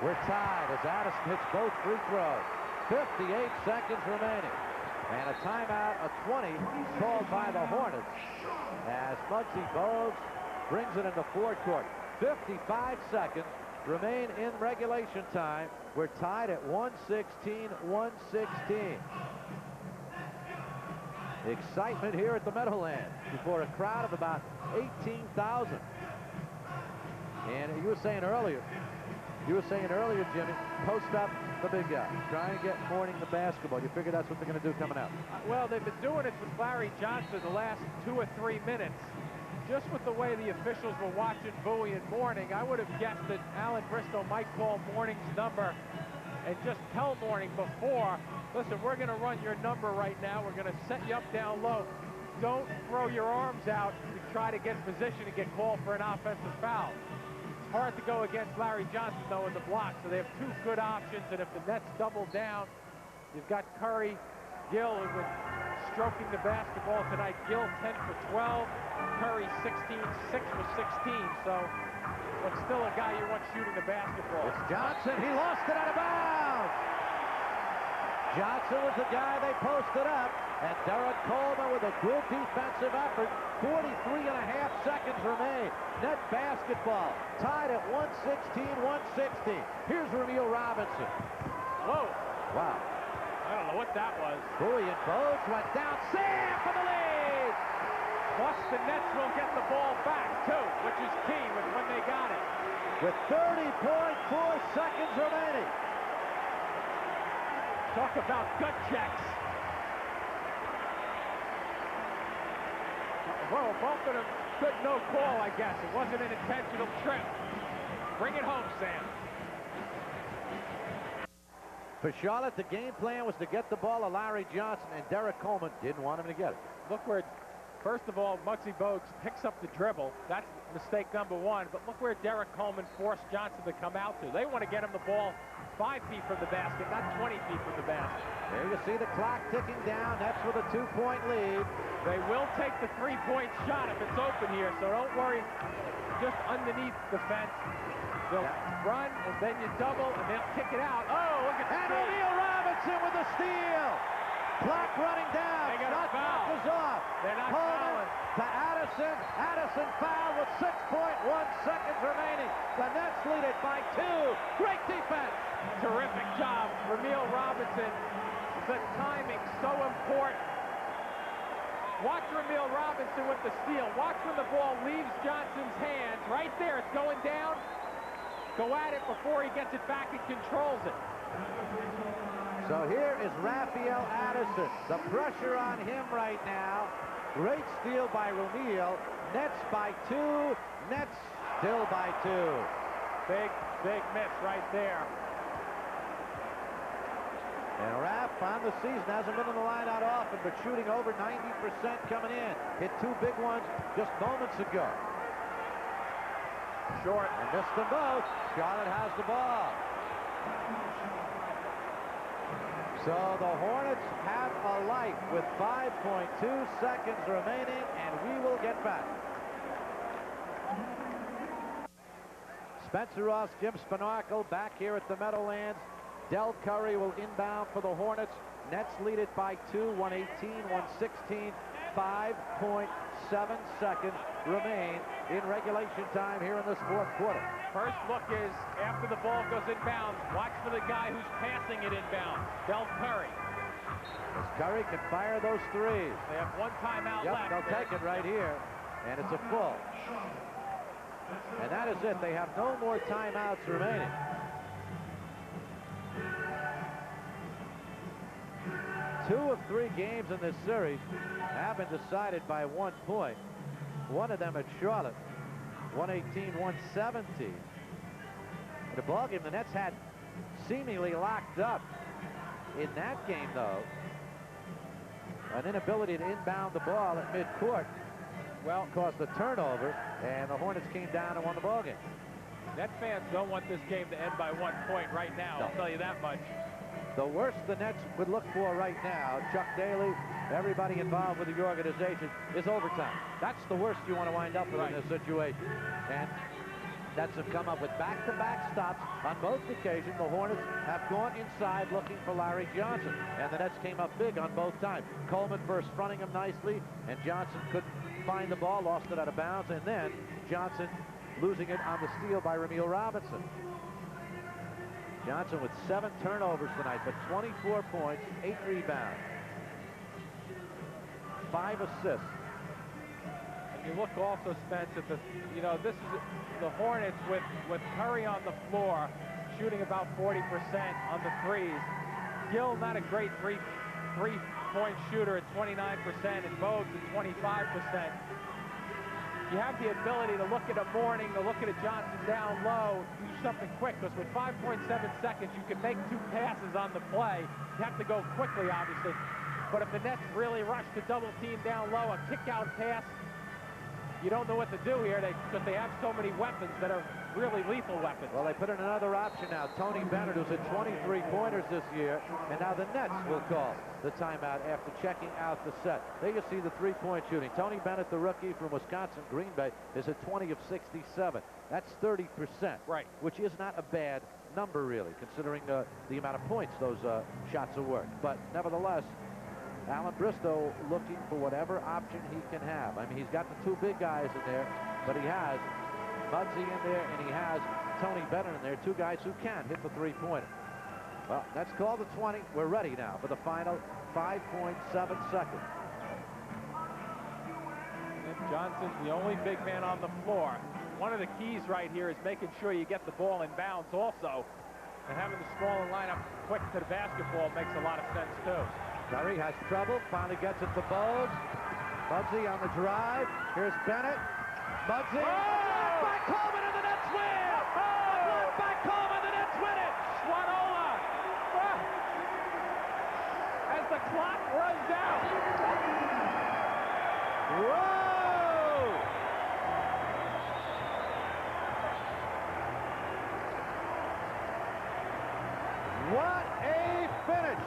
We're tied as Addison hits both free throws. 58 seconds remaining. And a timeout, a 20, called by the Hornets as Muggsy Bogues brings it into forecourt. 55 seconds remain in regulation time. We're tied at 116-116. Excitement here at the Meadowlands before a crowd of about 18,000. And you were saying earlier, Jimmy, post up the big guy. Try and get Mourning the basketball. You figure that's what they're going to do coming out. Well, they've been doing it with Larry Johnson the last 2 or 3 minutes. Just with the way the officials were watching Bowie and Mourning, I would have guessed that Alan Bristow might call Mourning's number and just tell Mourning before, listen, we're going to run your number right now. We're going to set you up down low. Don't throw your arms out to try to get position and get called for an offensive foul. It's hard to go against Larry Johnson, though, in the block, so they have 2 good options, and if the Nets double down, you've got Curry, Gill, who was stroking the basketball tonight. Gill 10 for 12, Curry 16, 6 for 16, so but still a guy you want shooting the basketball. It's Johnson. He lost it out of bounds. Johnson was the guy they posted up, and Derrick Coleman with a good defensive effort. 43.5 seconds remain. Net basketball tied at 116-116. Here's Rumeal Robinson. Whoa. Wow. I don't know what that was. Bowie and Bogues went down. Sam for the lead. Plus the Nets will get the ball back, too, which is key with when they got it. With 30.4 seconds remaining. Talk about gut checks. Well, both of them good no call, I guess. It wasn't an intentional trip. Bring it home, Sam. For Charlotte, the game plan was to get the ball to Larry Johnson, and Derrick Coleman didn't want him to get it. Look where, first of all, Muggsy Bogues picks up the dribble. That's mistake number 1. But look where Derrick Coleman forced Johnson to come out to. They want to get him the ball 5 feet from the basket, not 20 feet from the basket. There you see the clock ticking down. Nets with a 2-point lead. They will take the 3-point shot if it's open here, so don't worry. Just underneath the fence. They'll run, and then you double, and they'll kick it out. Oh, look at that. And Rumeal Robinson with the steal. Clock running down. They got a foul. Shot is off. They're not Coleman fouling. to Addison. Addison fouled with 6.1 seconds remaining. The Nets lead it by 2. Great defense. Terrific job. Rumeal Robinson. The timing so important. Watch Rumeal Robinson with the steal. Watch when the ball leaves Johnson's hands. Right there, it's going down. Go at it before he gets it back and controls it. So here is Raphael Addison. The pressure on him right now. Great steal by Rumeal. Nets by 2. Nets still by 2. Big, big miss right there. And Rapp on the season hasn't been in the line out often, but shooting over 90% coming in. Hit 2 big ones just moments ago. Short. And missed them both. Charlotte has the ball. So the Hornets have a light with 5.2 seconds remaining, and we will get back. Spencer Ross, Jim Spanarkel back here at the Meadowlands. Del Curry will inbound for the Hornets. Nets lead it by 2, 118-116. 5.7 seconds remain in regulation time here in this 4th quarter. First look is after the ball goes inbounds. Watch for the guy who's passing it inbound. Del Curry. As Curry can fire those threes. They have 1 timeout Yep, left. they'll take it right here. And it's a full. And that is it. They have no more timeouts remaining. Two of 3 games in this series have been decided by 1 point. one of them at Charlotte, 118-117. In the ballgame, the Nets had seemingly locked up. In that game, though, an inability to inbound the ball at midcourt, well, caused a turnover, and the Hornets came down and won the ballgame. Net fans don't want this game to end by 1 point right now, No. I'll tell you that much. The worst the Nets would look for right now, Chuck Daly, everybody involved with the organization, is overtime. That's the worst you want to wind up with in this situation. And Nets have come up with back-to-back stops on both occasions. The Hornets have gone inside looking for Larry Johnson, and the Nets came up big on both times. Coleman first fronting him nicely, and Johnson couldn't find the ball, lost it out of bounds, and then Johnson losing it on the steal by Rumeal Robinson. Johnson with 7 turnovers tonight, but 24 points, 8 rebounds, 5 assists. And you look also, Spence, at the, you know, this is the Hornets with Curry on the floor, shooting about 40% on the threes. Gill, not a great three-point shooter at 29%, and Bogues at 25%. You have the ability to look at a Mourning, to look at a Johnson down low, do something quick, because with 5.7 seconds, you can make 2 passes on the play. You have to go quickly, obviously. But if the Nets really rush to double team down low, a kick-out pass, you don't know what to do here because they have so many weapons that are really lethal weapons. Well, they put in another option now. Tony Bennett, who's at 23 pointers this year, and now the Nets will call the timeout after checking out the set. There you see the three-point shooting. Tony Bennett, the rookie from Wisconsin Green Bay, is at 20 of 67. That's 30%, right? Which is not a bad number, really, considering the amount of points those shots are worth. But nevertheless, Alan Bristow looking for whatever option he can have. I mean, he's got the 2 big guys in there, but he has Muggsy in there, and he has Tony Bennett in there, 2 guys who can hit the three-pointer. Well, that's called the 20. We're ready now for the final 5.7 seconds. And Johnson's the only big man on the floor. One of the keys right here is making sure you get the ball in bounds also. And having the smaller lineup quick to the basketball makes a lot of sense, too. Curry has trouble, finally gets it to Bogues. Muggsy on the drive. Here's Bennett. Muggsy. Blocked by Coleman, and the Nets win! Blocked by Coleman, the Nets win it! Swanola! As the clock runs out. Whoa! What a finish!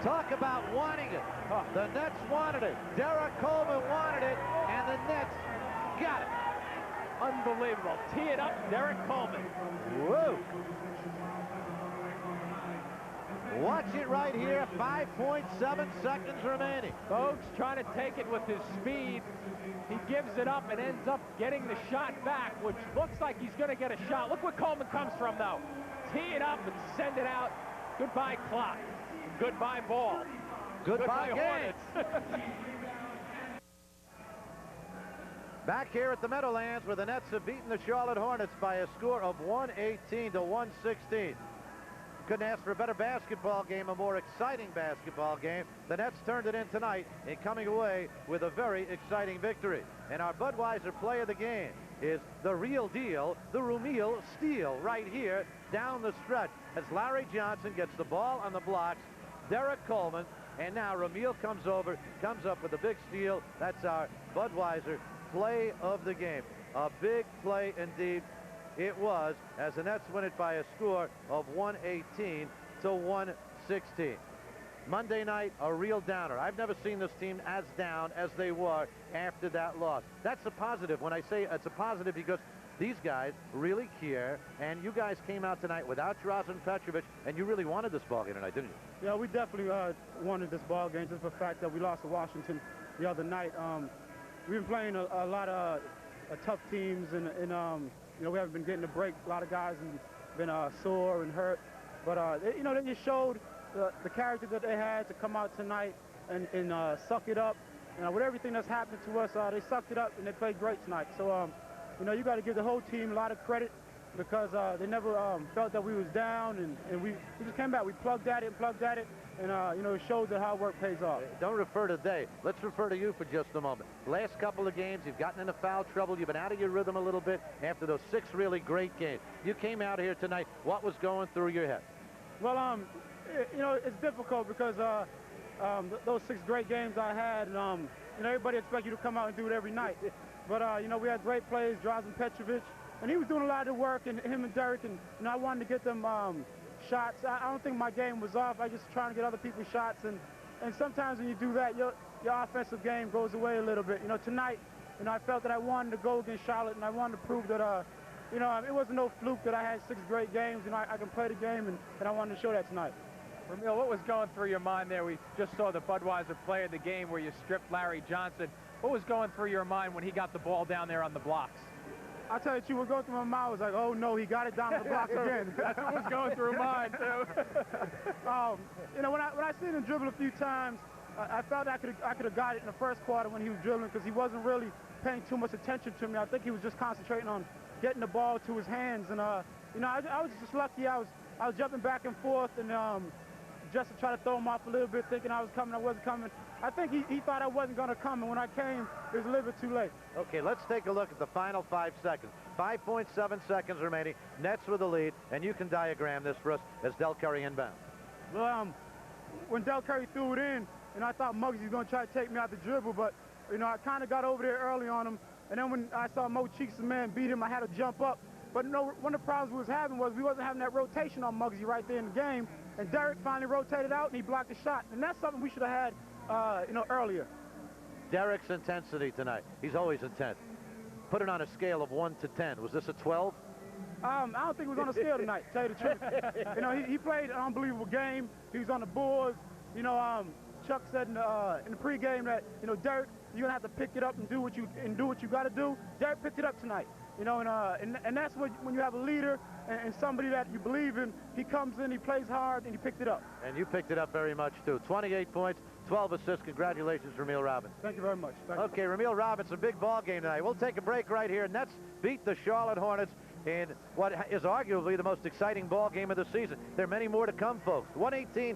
Talk about wanting it. The Nets wanted it. Derrick Coleman wanted it, and the Nets got it. Unbelievable. Tee it up, Derrick Coleman. Whoa. Watch it right here. 5.7 seconds remaining. Bogues trying to take it with his speed. He gives it up and ends up getting the shot back, which looks like he's going to get a shot. Look where Coleman comes from, though. Tee it up and send it out. Goodbye, clock. Goodbye, ball. Goodbye game. Back here at the Meadowlands, where the Nets have beaten the Charlotte Hornets by a score of 118-116. Couldn't ask for a better basketball game, a more exciting basketball game. The Nets turned it in tonight and coming away with a very exciting victory. And our Budweiser play of the game is the real deal, the Rumeal steal right here down the stretch as Larry Johnson gets the ball on the blocks. Derrick Coleman, and now Rumeal comes up with a big steal. That's our Budweiser play of the game. A big play indeed it was, as the Nets win it by a score of 118-116. Monday night, a real downer. I've never seen this team as down as they were after that loss. That's a positive. When I say it's a positive, because these guys really care, and you guys came out tonight without Drazen Petrovic, and you really wanted this ball game tonight, didn't you? Yeah, we definitely wanted this ball game just for the fact that we lost to Washington the other night. We've been playing a lot of tough teams, and you know, we haven't been getting a break. A lot of guys have been sore and hurt, but you know, they just showed the character that they had to come out tonight and suck it up. You know, with everything that's happened to us, they sucked it up and they played great tonight. So you know, you got to give the whole team a lot of credit. because they never felt that we was down, and we just came back. We plugged at it, and you know, it shows that hard work pays off. Don't refer to they. Let's refer to you for just a moment. Last couple of games, you've gotten into foul trouble. You've been out of your rhythm a little bit after those 6 really great games. You came out here tonight. What was going through your head? Well, you know, it's difficult because those 6 great games I had, and you know, everybody expects you to come out and do it every night. But you know, we had great plays, Drazen Petrovic, and he was doing a lot of the work, and him and Derrick, and you know, I wanted to get them shots. I don't think my game was off. I just trying to get other people's shots, and sometimes when you do that, your offensive game goes away a little bit. You know, tonight, you know, I felt that I wanted to go against Charlotte, and I wanted to prove that you know, it wasn't no fluke that I had 6 great games. You know, I can play the game, and I wanted to show that tonight. Rumeal, what was going through your mind there? We just saw the Budweiser play of the game where you stripped Larry Johnson. What was going through your mind when he got the ball down there on the blocks? I tell you, what goes through my mind was like, oh no, he got it down the block again. That's what was going through mine too. You know, when I seen him dribble a few times, I felt I could have got it in the first quarter when he was dribbling, because he wasn't really paying too much attention to me. I think he was just concentrating on getting the ball to his hands, and you know, I was just lucky. I was jumping back and forth, and just to try to throw him off a little bit, thinking I was coming, I wasn't coming. I think he thought I wasn't going to come, and when I came, it was a little bit too late. Okay, let's take a look at the final 5 seconds. 5.7 seconds remaining. Nets with the lead, and you can diagram this for us as Del Curry inbound. Well, when Del Curry threw it in, and I thought Muggsy was going to try to take me out the dribble, but you know, I kind of got over there early on him, and then when I saw Mo Cheeks' man beat him, I had to jump up. But you know, one of the problems we was having was we wasn't having that rotation on Muggsy right there in the game, and Derrick finally rotated out and he blocked the shot, and that's something we should have had you know, earlier. Derrick's intensity tonight. He's always intense. Put it on a scale of 1 to 10. Was this a 12? I don't think it was on a scale tonight, to tell you the truth. You know, he played an unbelievable game. He was on the boards. You know, Chuck said in the pregame that, you know, Derrick, you're gonna have to pick it up and do what you got to do. Derrick picked it up tonight. You know, and that's what, when you have a leader and somebody that you believe in, he comes in, he plays hard, and he picked it up. And you picked it up very much too. 28 points, 12 assists. Congratulations, Rumeal Robinson. Thank you very much. Okay, Rumeal Robinson, big ball game tonight. We'll take a break right here. Nets beat the Charlotte Hornets in what is arguably the most exciting ball game of the season. There are many more to come, folks. 118.